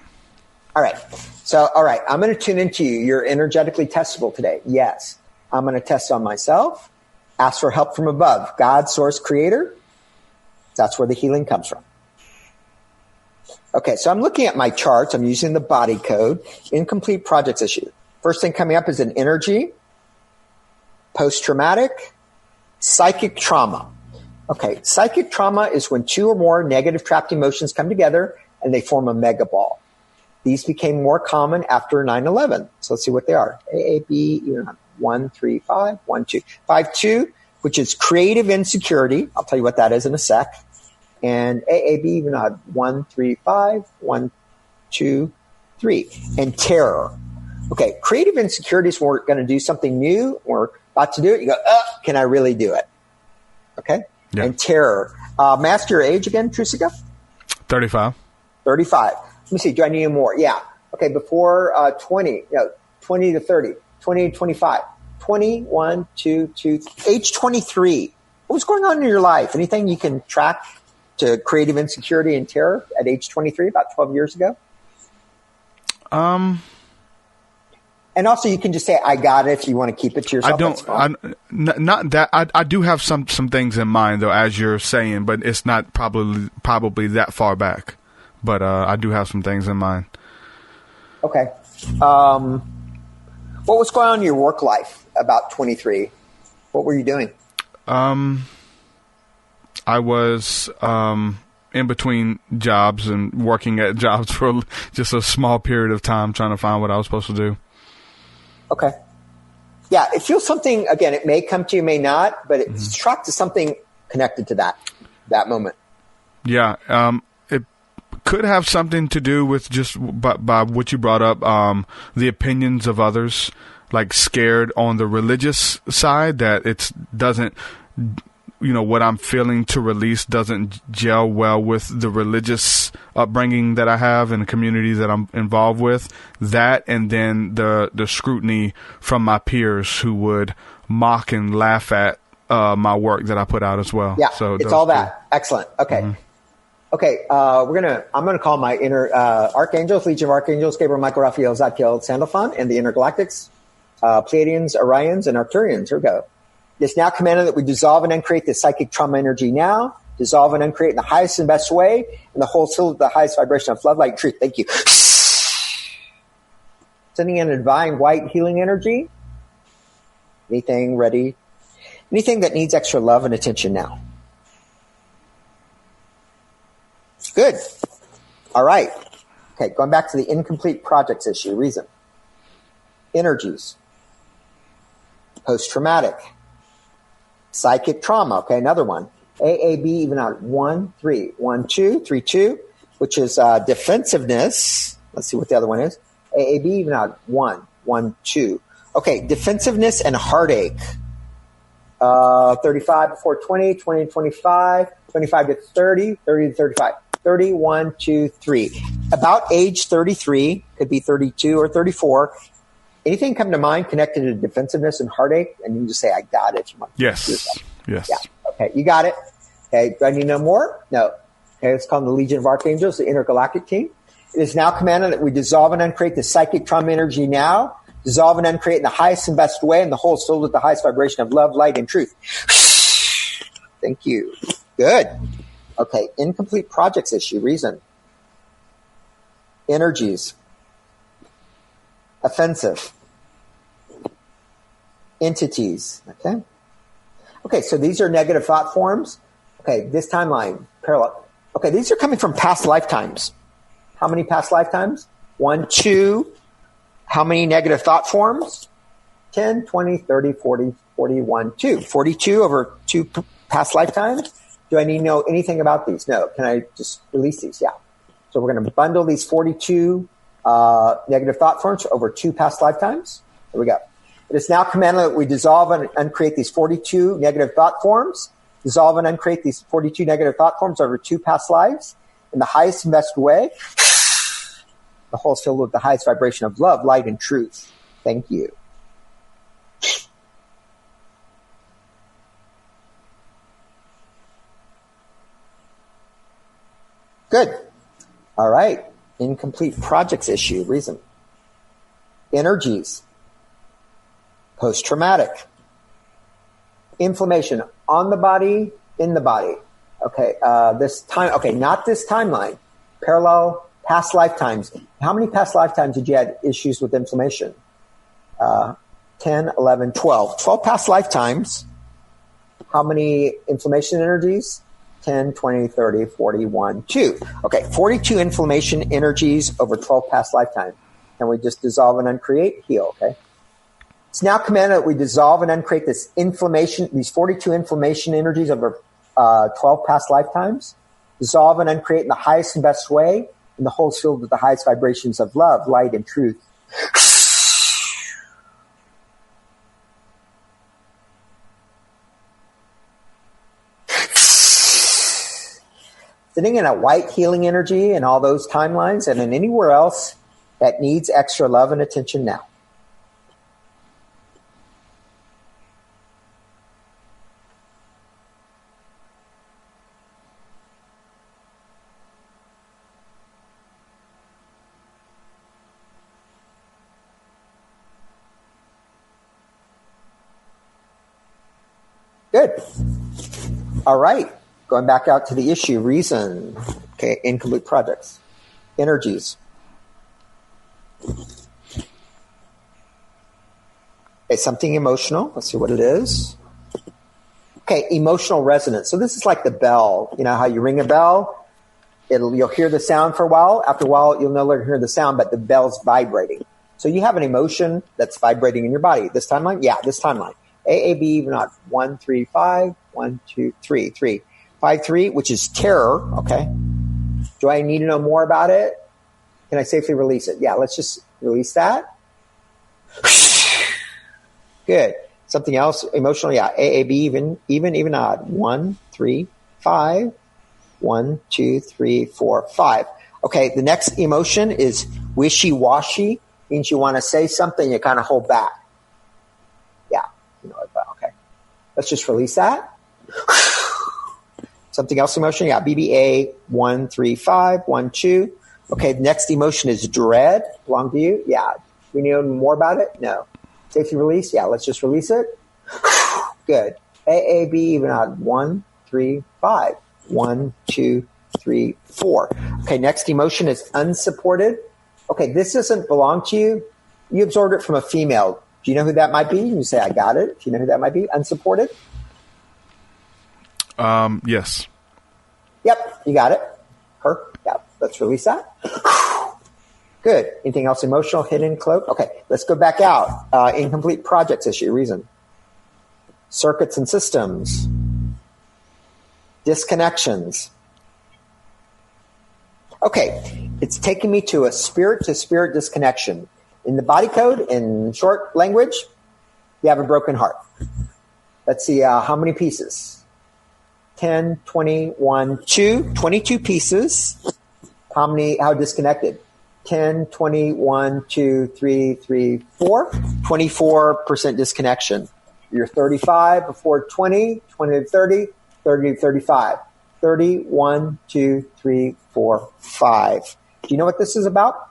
[SPEAKER 7] All right. So, I'm going to tune into you. You're energetically testable today. Yes. I'm going to test on myself, ask for help from above. God, source, creator. That's where the healing comes from. Okay, so I'm looking at my charts. I'm using the body code. Incomplete projects issue. First thing coming up is an energy, post-traumatic, psychic trauma. Okay, psychic trauma is when 2 or more negative trapped emotions come together and they form a mega ball. These became more common after 9/11. So let's see what they are. AAB, 1, 3, 5, 1, 2. 5, 2, which is creative insecurity. I'll tell you what that is in a sec. And AAB, even 1, 3, 5, 1, 2, 3. And terror. Okay, creative insecurity is when we're going to do something new. We're about to do it. You go, can I really do it? Okay? Yeah. And terror. Master your age again, TruthSeekah?
[SPEAKER 6] 35.
[SPEAKER 7] 35. Let me see. Do I need more? Yeah. Okay, before 20. 20 to 30. 20 to 25. 21, 2, age 23. What was going on in your life? Anything you can track to creative insecurity and terror at age 23, about 12 years ago? And also, you can just say, I got it if you want to keep it to yourself.
[SPEAKER 6] Not that. I do have some things in mind, though, as you're saying, but it's not probably that far back. But I do have some things in mind. Okay.
[SPEAKER 7] What was going on in your work life about 23? What were you doing?
[SPEAKER 6] I was in between jobs and working at jobs for just a small period of time trying to find what I was supposed to do.
[SPEAKER 7] Okay. Yeah, it feels something, again, it may come to you, may not, but it's tracked to something connected to that moment.
[SPEAKER 6] Yeah. It could have something to do with just by what you brought up, the opinions of others, like scared on the religious side that it doesn't, what I'm feeling to release doesn't gel well with the religious upbringing that I have and the community that I'm involved with. That, and then the scrutiny from my peers who would mock and laugh at my work that I put out as well.
[SPEAKER 7] Yeah,
[SPEAKER 6] so
[SPEAKER 7] it's all that. Excellent. Okay. Mm-hmm. Okay, I'm gonna call my inner archangels, Legion of Archangels, Gabriel, Michael, Raphael, Zadkiel, Sandalphon, and the intergalactics, Pleiadians, Orions, and Arcturians. Here we go. It's now commanded that we dissolve and uncreate the psychic trauma energy now. Dissolve and uncreate in the highest and best way, and the whole soul of the highest vibration of love, light, and truth. Thank you. Sending in a divine white healing energy. Anything ready? Anything that needs extra love and attention now. Good. All right. Okay, going back to the incomplete projects issue. Reason. Energies. Post-traumatic. Psychic trauma. Okay, another one. AAB even out 1, 3. 1, 2, 3, 2, which is defensiveness. Let's see what the other one is. AAB even out 1, 1, 2. Okay, defensiveness and heartache. 35 before 20, 20 to 25, 25 to 30, 30 to 35. 31, 2, 3. About age 33, could be 32 or 34. Anything come to mind connected to defensiveness and heartache? And you can just say, I got it.
[SPEAKER 6] Yes. Yes.
[SPEAKER 7] Yeah. Okay, you got it. Okay, do I need to know more? No. Okay, it's called the Legion of Archangels, the intergalactic team. It is now commanded that we dissolve and uncreate the psychic trauma energy now. Dissolve and uncreate in the highest and best way, and the whole soul with the highest vibration of love, light, and truth. Thank you. Good. Okay, incomplete projects issue. Reason. Energies. Offensive. Entities. Okay. Okay, so these are negative thought forms. Okay, this timeline, parallel. Okay, these are coming from past lifetimes. How many past lifetimes? 1, 2. How many negative thought forms? 10, 20, 30, 40, 41, 2. 42 over 2 past lifetimes. Do I need to know anything about these? No. Can I just release these? Yeah. So we're going to bundle these 42 negative thought forms over 2 past lifetimes. Here we go. It is now commanded that we dissolve and uncreate these 42 negative thought forms. Dissolve and uncreate these 42 negative thought forms over 2 past lives in the highest and best way. The whole is filled with the highest vibration of love, light, and truth. Thank you. Good. All right. Incomplete projects issue. Reason. Energies. Post-traumatic. Inflammation on the body, in the body. Okay. This time. Okay. Not this timeline. Parallel past lifetimes. How many past lifetimes did you have issues with inflammation? 10, 11, 12. 12 past lifetimes. How many inflammation energies? 10, 20, 30, 41, 2. Okay, 42 inflammation energies over 12 past lifetimes. And we just dissolve and uncreate, heal, okay? It's now commanded that we dissolve and uncreate this inflammation, these 42 inflammation energies over 12 past lifetimes. Dissolve and uncreate in the highest and best way, and the whole is filled with the highest vibrations of love, light, and truth. Sitting in a white healing energy in all those timelines and in anywhere else that needs extra love and attention now. Good. All right. Going back out to the issue, reason. Okay, incomplete projects. Energies. Okay, something emotional. Let's see what it is. Okay, emotional resonance. So this is like the bell. You know how you ring a bell? You'll hear the sound for a while. After a while, you'll no longer hear the sound, but the bell's vibrating. So you have an emotion that's vibrating in your body. This timeline? Yeah, this timeline. AAB, even not 1, 3, 5, 1, 2, 3, 3. 5-3, which is terror. Okay. Do I need to know more about it? Can I safely release it? Yeah, let's just release that. Good. Something else emotional? Yeah. AAB, even, odd. 1, 3, 5. 1, 2, 3, 4, 5. Okay. The next emotion is wishy-washy. Means you want to say something, you kind of hold back. Yeah. Okay. Let's just release that. Something else emotion? Yeah. BBA 1, 3, 5. 1, 2. Okay. The next emotion is dread. Belong to you? Yeah. We know more about it? No. Safety release? Yeah. Let's just release it. Good. AAB, even odd. 1, 3, 5. 1, 2, 3, 4. Okay. Next emotion is unsupported. Okay. This doesn't belong to you. You absorbed it from a female. Do you know who that might be? You say, I got it. Do you know who that might be? Unsupported?
[SPEAKER 6] Yes.
[SPEAKER 7] Yep. You got it. Her. Yeah. Let's release that. Good. Anything else emotional, hidden, cloaked? Okay. Let's go back out. Incomplete projects issue, reason. Circuits and systems. Disconnections. Okay. It's taking me to a spirit-to-spirit disconnection. In the body code, in short language, you have a broken heart. Let's see how many pieces. 10, 20, 1, 2. 22 pieces. How disconnected? 10, 20, 1, 2, 3, 3, 4. 24% disconnection. You're 35 before 20, 20 to 30, 30 to 35. 30, 1, 2, 3, 4, 5. Do you know what this is about?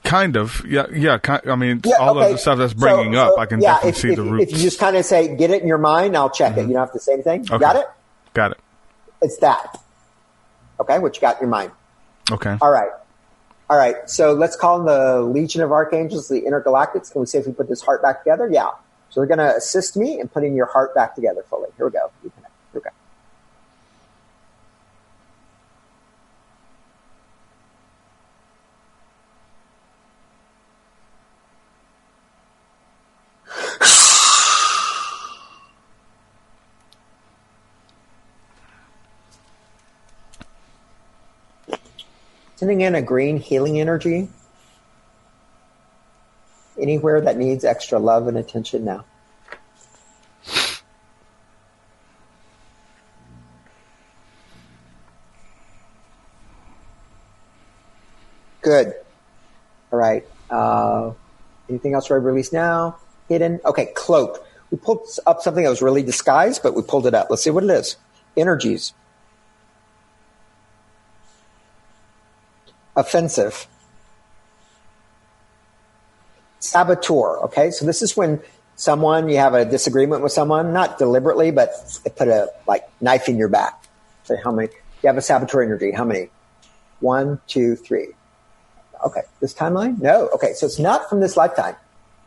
[SPEAKER 6] Kind of. Yeah. I mean, all of the stuff that's bringing up, I can definitely see the roots.
[SPEAKER 7] If you just kind of say, get it in your mind, I'll check it. You don't have to say anything.
[SPEAKER 6] Okay.
[SPEAKER 7] Got it?
[SPEAKER 6] Got it.
[SPEAKER 7] It's that. Okay, what you got in your mind.
[SPEAKER 6] Okay.
[SPEAKER 7] All right. So let's call them the Legion of Archangels, the Intergalactics. Can we see if we put this heart back together? Yeah. So they're going to assist me in putting your heart back together fully. Here we go. Here we go. Sending in a green healing energy anywhere that needs extra love and attention now. Good. All right. Anything else ready to release now? Hidden. Okay, cloaked. We pulled up something that was really disguised, but we pulled it up. Let's see what it is. Energies. Offensive. Saboteur. Okay, so this is when you have a disagreement with someone, not deliberately, but they put a knife in your back. Say how many? You have a saboteur energy. How many? 1, 2, 3. Okay, this timeline? No. Okay, so it's not from this lifetime.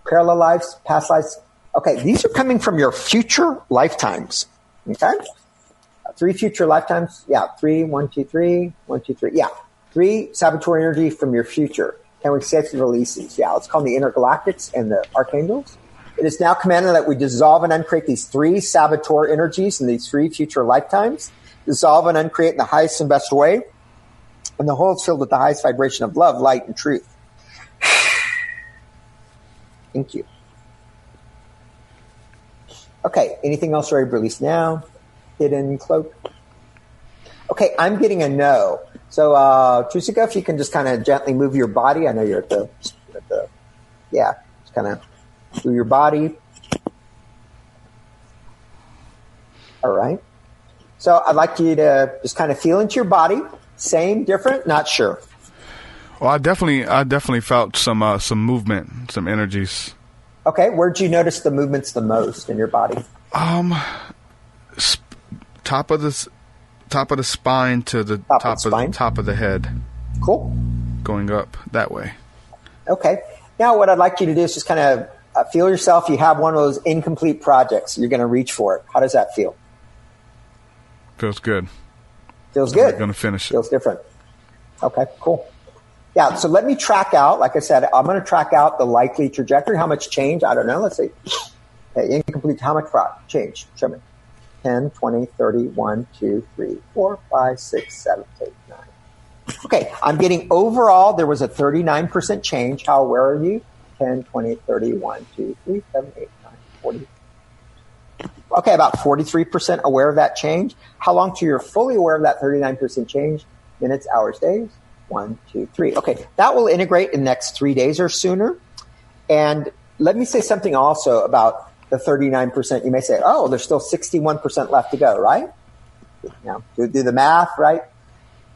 [SPEAKER 7] Parallel lives, past lives. Okay, these are coming from your future lifetimes. Okay, 3 future lifetimes. Yeah, 3, 1, 2, 3, 1, 2, 3. Yeah. 3 saboteur energy from your future. Can we safely release these? Yeah, let's call them the Intergalactics and the Archangels. It is now commanded that we dissolve and uncreate these 3 saboteur energies in these 3 future lifetimes. Dissolve and uncreate in the highest and best way. And the whole is filled with the highest vibration of love, light, and truth. Thank you. Okay, anything else ready to release now? Hidden, cloak. Okay, I'm getting a no. So, TruthSeekah, if you can just kind of gently move your body. I know you're at the just kind of move your body. All right. So I'd like you to just kind of feel into your body. Same, different, not sure.
[SPEAKER 6] Well, I definitely felt some movement, some energies.
[SPEAKER 7] Okay, where'd you notice the movements the most in your body?
[SPEAKER 6] Top of the spine to the top of the head.
[SPEAKER 7] Cool.
[SPEAKER 6] Going up that way.
[SPEAKER 7] Okay. Now what I'd like you to do is just kind of feel yourself. You have one of those incomplete projects. You're going to reach for it. How does that feel?
[SPEAKER 6] Feels good.
[SPEAKER 7] Feels good.
[SPEAKER 6] I'm going to finish it.
[SPEAKER 7] Feels different. Okay, cool. Yeah, so let me track out. Like I said, I'm going to track out the likely trajectory. How much change? I don't know. Let's see. Okay, incomplete. How much change? Show me. 10, 20, 30, 1, 2, 3, 4, 5, 6, 7, 8, 9. Okay, I'm getting overall, there was a 39% change. How aware are you? 10, 20, 30, 1, 2, 3, 7, 8, 9, 40. Okay, about 43% aware of that change. How long till you're fully aware of that 39% change? Minutes, hours, days? 1, 2, 3. Okay, that will integrate in the next 3 days or sooner. And let me say something also about the 39%. You may say, oh, there's still 61% left to go, right? Now, do the math, right?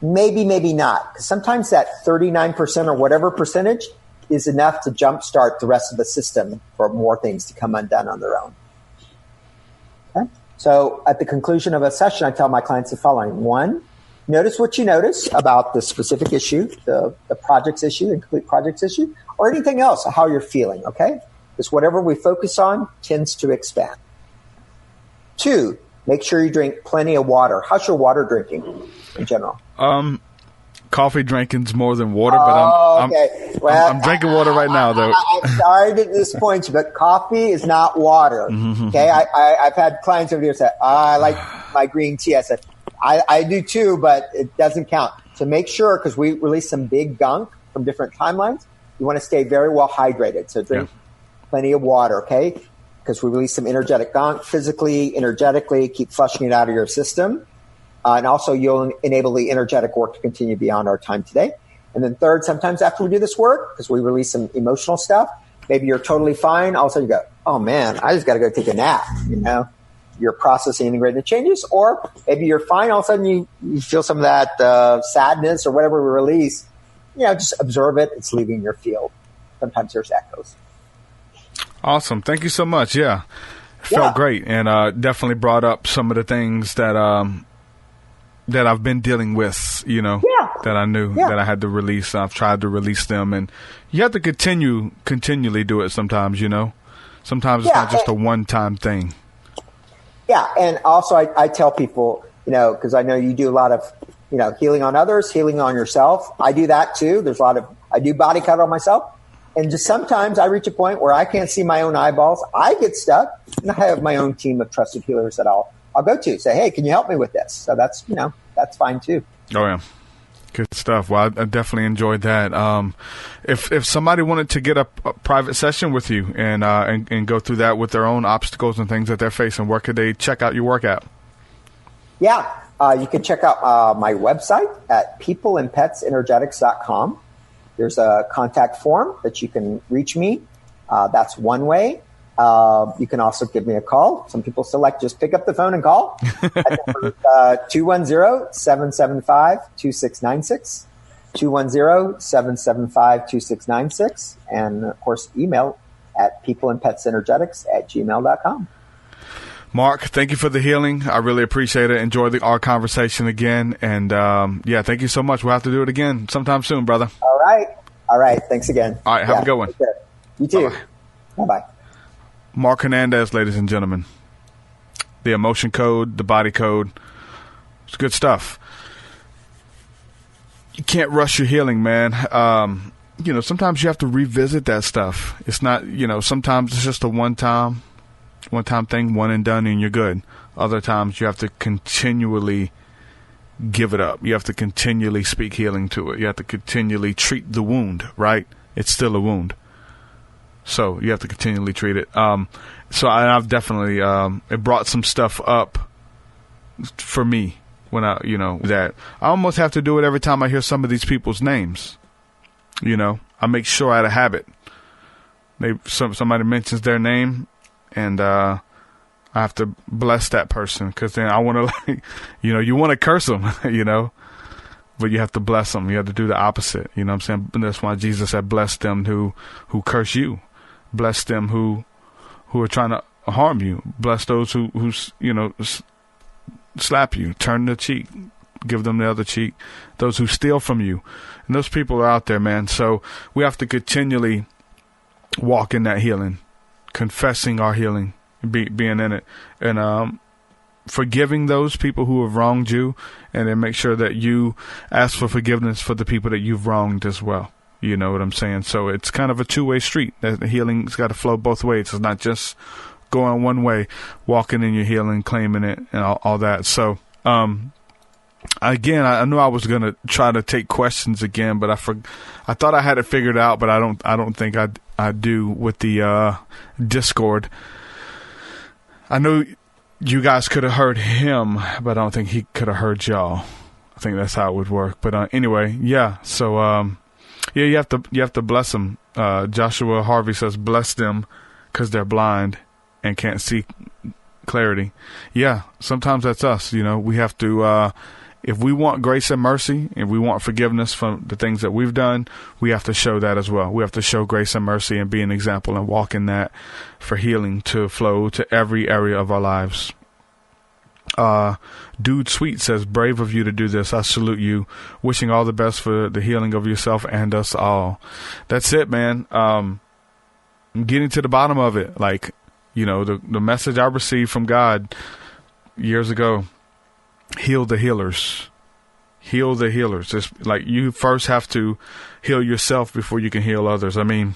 [SPEAKER 7] Maybe, maybe not. Because sometimes that 39% or whatever percentage is enough to jumpstart the rest of the system for more things to come undone on their own. Okay? So at the conclusion of a session, I tell my clients the following. 1, notice what you notice about the specific issue, the project's issue, the complete project's issue, or anything else, how you're feeling, okay? Because whatever we focus on tends to expand. 2, make sure you drink plenty of water. How's your water drinking in general?
[SPEAKER 6] Coffee drinking's more than water, but
[SPEAKER 7] okay.
[SPEAKER 6] I'm drinking water right now, though.
[SPEAKER 7] I'm sorry to disappoint you, but coffee is not water.
[SPEAKER 6] Mm-hmm.
[SPEAKER 7] Okay, I've had clients over here say, I like my green tea. I said, I do too, but it doesn't count. So make sure, because we release some big gunk from different timelines, you want to stay very well hydrated. So drink plenty of water, okay? Because we release some energetic gunk physically, energetically, keep flushing it out of your system. And also you'll enable the energetic work to continue beyond our time today. And then 3rd, sometimes after we do this work, because we release some emotional stuff, maybe you're totally fine. All of a sudden you go, oh man, I just got to go take a nap, you know? You're processing, integrating the changes. Or maybe you're fine. All of a sudden you feel some of that sadness or whatever we release. You know, just observe it. It's leaving your field. Sometimes there's echoes.
[SPEAKER 6] Awesome. Thank you so much. Yeah. It felt great. And definitely brought up some of the things that I've been dealing with, you know, that I knew that I had to release. I've tried to release them. And you have to continually do it sometimes, you know. Sometimes it's not just a one-time thing.
[SPEAKER 7] Yeah. And also I tell people, you know, because I know you do a lot of, you know, healing on others, healing on yourself. I do that too. I do body cut on myself. And just sometimes I reach a point where I can't see my own eyeballs. I get stuck, and I have my own team of trusted healers that I'll go to say, hey, can you help me with this? So that's, you know, that's fine too.
[SPEAKER 6] Oh yeah. Good stuff. Well, I definitely enjoyed that. If somebody wanted to get a private session with you and go through that with their own obstacles and things that they're facing, where could they check out your work at?
[SPEAKER 7] Yeah. You can check out my website at peopleandpetsenergetics.com. There's a contact form that you can reach me. That's one way. You can also give me a call. Some people select just pick up the phone and call. That number is 210-775-2696. 210-775-2696. And, of course, email at peopleandpetsenergetics@gmail.com.
[SPEAKER 6] Mark, thank you for the healing. I really appreciate it. Enjoy our conversation again. And, thank you so much. We'll have to do it again sometime soon, brother.
[SPEAKER 7] All right. Thanks again.
[SPEAKER 6] All right. Have a good one.
[SPEAKER 7] You too. Bye-bye.
[SPEAKER 6] Mark Hernandez, ladies and gentlemen. The emotion code, the body code. It's good stuff. You can't rush your healing, man. Sometimes you have to revisit that stuff. It's not, sometimes it's just a one-time thing, one and done, and you're good. Other times you have to continually give it up. You have to continually speak healing to it. You have to continually treat the wound, right? It's still a wound. So you have to continually treat it. I've definitely, it brought some stuff up for me when that I almost have to do it every time I hear some of these people's names. I make sure out of habit. Somebody mentions their name, and I have to bless that person, because then I want to, you want to curse them, but you have to bless them. You have to do the opposite. You know what I'm saying? And that's why Jesus said, bless them who curse you. Bless them who are trying to harm you. Bless those who slap you, turn the cheek, give them the other cheek. Those who steal from you. And those people are out there, man. So we have to continually walk in that healing, confessing our healing, being in it, and forgiving those people who have wronged you, and then make sure that you ask for forgiveness for the people that you've wronged as well. You know what I'm saying? So it's kind of a two-way street. The healing's got to flow both ways. It's not just going one way, walking in your healing, claiming it, and all that. So, again, I knew I was going to try to take questions again, but I thought I had it figured out, but I don't think I do with the Discord. I know you guys could have heard him, but I don't think he could have heard y'all. I think that's how it would work. But anyway, yeah. So yeah, you have to bless them. Joshua Harvey says, bless them because they're blind and can't see clarity. Yeah, sometimes that's us. We have to. If we want grace and mercy, if we want forgiveness from the things that we've done, we have to show that as well. We have to show grace and mercy and be an example and walk in that for healing to flow to every area of our lives. Dude Sweet says, brave of you to do this. I salute you. Wishing all the best for the healing of yourself and us all. That's it, man. I'm getting to the bottom of it. Like, the message I received from God years ago, heal the healers. Heal the healers. It's like you first have to heal yourself before you can heal others. I mean,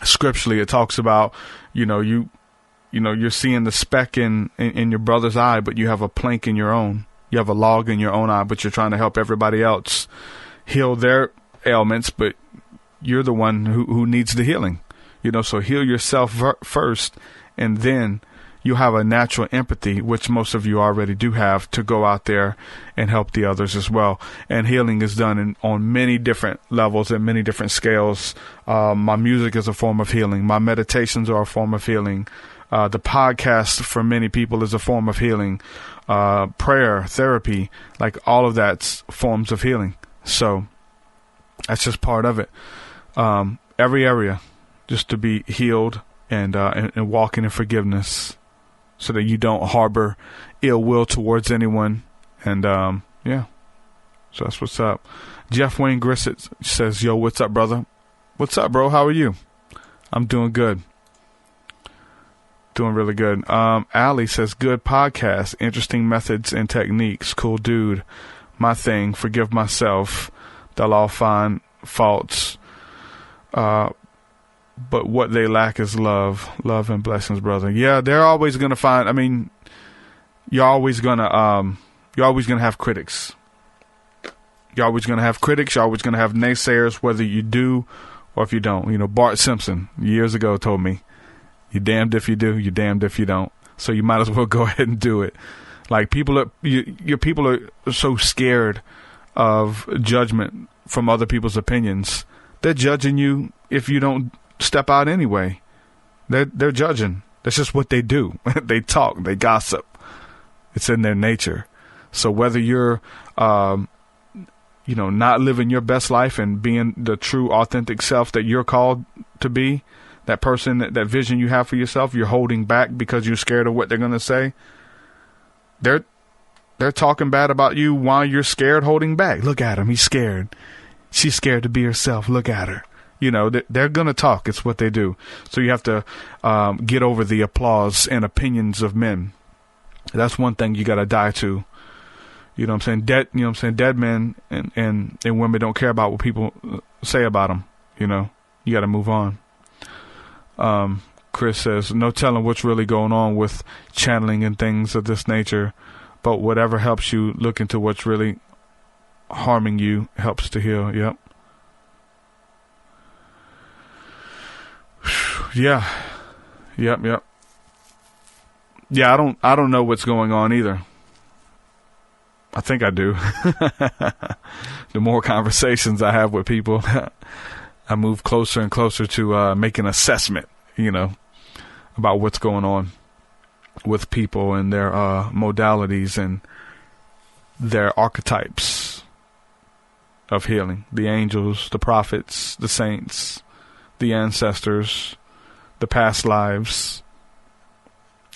[SPEAKER 6] scripturally, it talks about, you're seeing the speck in your brother's eye, but you have a plank in your own. You have a log in your own eye, but you're trying to help everybody else heal their ailments, but you're the one who needs the healing. So heal yourself first, and then you have a natural empathy, which most of you already do have, to go out there and help the others as well. And healing is done on many different levels and many different scales. My music is a form of healing. My meditations are a form of healing. The podcast for many people is a form of healing. Prayer, therapy, like all of that's forms of healing. So that's just part of it. Every area, just to be healed and walking in forgiveness, so that you don't harbor ill will towards anyone. And yeah, so that's what's up. Jeff Wayne Grissett says, yo, what's up, brother? What's up, bro? How are you? I'm doing good. Doing really good. Allie says, good podcast, interesting methods and techniques. Cool dude. My thing, forgive myself. They'll all find faults. But what they lack is love and blessings, brother. Yeah, they're always going to find, I mean, you're always going to have critics. You're always going to have critics. You're always going to have naysayers, whether you do or if you don't. Bart Simpson years ago told me, you're damned if you do, you're damned if you don't. So you might as well go ahead and do it. Like your people are so scared of judgment from other people's opinions. They're judging you if you don't step out anyway. They're judging. That's just what they do. They talk, they gossip. It's in their nature. So whether you're not living your best life and being the true authentic self that you're called to be, that person, that vision you have for yourself, you're holding back because you're scared of what they're going to say. They're talking bad about you while you're scared, holding back. Look at him, he's scared. She's scared to be herself. Look at her. They're going to talk. It's what they do. So you have to get over the applause and opinions of men. That's one thing you got to die to. You know what I'm saying? Dead men and women don't care about what people say about them. You got to move on. Chris says, no telling what's really going on with channeling and things of this nature, but whatever helps you look into what's really harming you helps to heal. Yep. Yeah. Yep. Yeah, I don't know what's going on either. I think I do. The more conversations I have with people, I move closer and closer to make an assessment, about what's going on with people and their modalities and their archetypes of healing. The angels, the prophets, the saints, the ancestors, the past lives,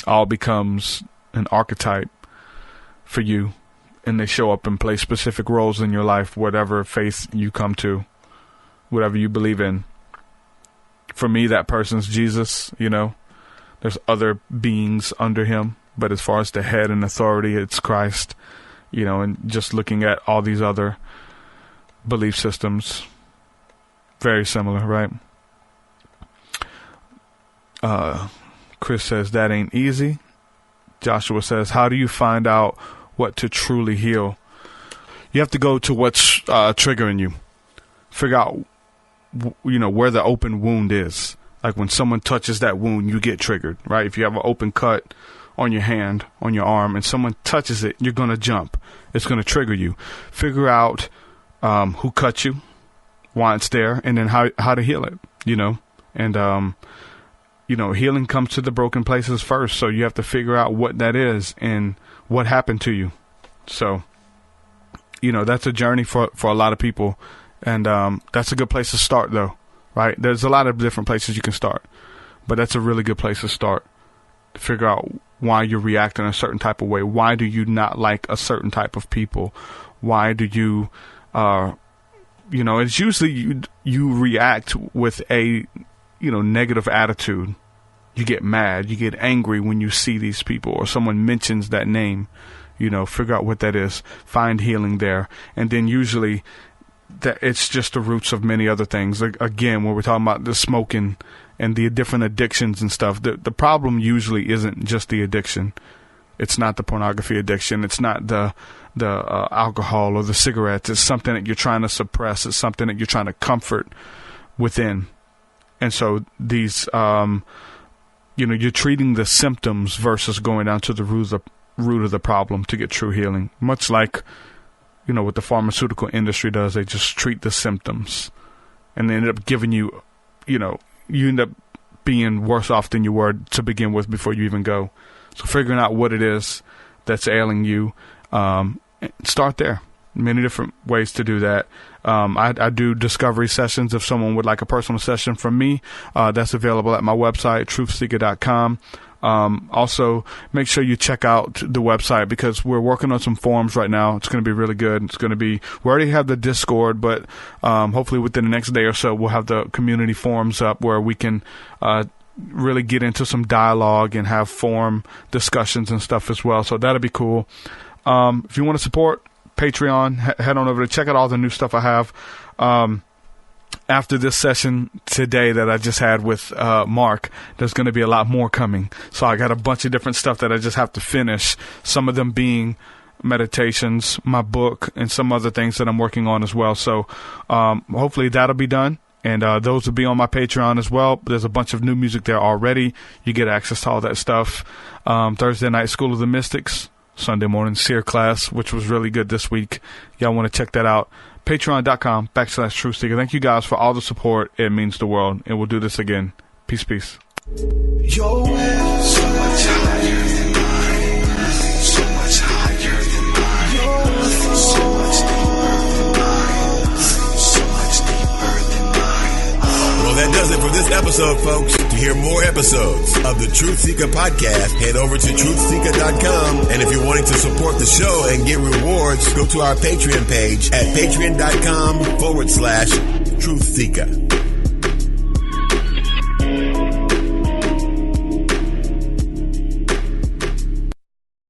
[SPEAKER 6] all becomes an archetype for you. And they show up and play specific roles in your life, whatever faith you come to, whatever you believe in. For me, that person's Jesus, There's other beings under him, but as far as the head and authority, it's Christ, and just looking at all these other belief systems, very similar, right? Chris says, that ain't easy. Joshua says, how do you find out what to truly heal? You have to go to what's triggering you. Figure out, where the open wound is. Like when someone touches that wound, you get triggered, right? If you have an open cut on your hand, on your arm, and someone touches it, you're going to jump. It's going to trigger you. Figure out who cut you, why it's there, and then how to heal it, And, healing comes to the broken places first. So you have to figure out what that is and what happened to you. So, that's a journey for a lot of people. And that's a good place to start, though, right? There's a lot of different places you can start. But that's a really good place to start. To figure out why you're reacting a certain type of way. Why do you not like a certain type of people? Why do you, it's usually you react with a, negative attitude. You get mad, you get angry when you see these people or someone mentions that name. Figure out what that is. Find healing there. And then usually that it's just the roots of many other things. Like, again, when we're talking about the smoking and the different addictions and stuff, the problem usually isn't just the addiction. It's not the pornography addiction. It's not the alcohol or the cigarettes. It's something that you're trying to suppress. It's something that you're trying to comfort within. And so these, you're treating the symptoms versus going down to the root of the problem to get true healing. Much like, what the pharmaceutical industry does, they just treat the symptoms, and they end up giving you, you end up being worse off than you were to begin with before you even go. So figuring out what it is that's ailing you, start there. Many different ways to do that. I do discovery sessions. If someone would like a personal session from me, that's available at my website, TruthSeekah.com. Also, make sure you check out the website because we're working on some forums right now. It's going to be really good. We already have the Discord, but hopefully within the next day or so, we'll have the community forums up where we can really get into some dialogue and have forum discussions and stuff as well. So that'll be cool. If you want to support Patreon, head on over to check out all the new stuff I have. After this session today that I just had with Mark, there's going to be a lot more coming. So I got a bunch of different stuff that I just have to finish, some of them being meditations, my book, and some other things that I'm working on as well. So hopefully that'll be done. And those will be on my Patreon as well. There's a bunch of new music there already. You get access to all that stuff. Thursday night, School of the Mystics. Sunday morning, Seer class, which was really good this week. Y'all want to check that out. Patreon.com/TruthSeekah. Thank you guys for all the support. It means the world. And we'll do this again. Peace, peace.
[SPEAKER 2] Your will so much higher than mine. So much higher than mine. Your will so much deeper than mine. So much deeper than mine.
[SPEAKER 3] Well, that does it for this episode, folks. To hear more episodes of the TruthSeekah podcast, head over to TruthSeekah.com. And if you're wanting to support the show and get rewards, go to our Patreon page at patreon.com/TruthSeekah.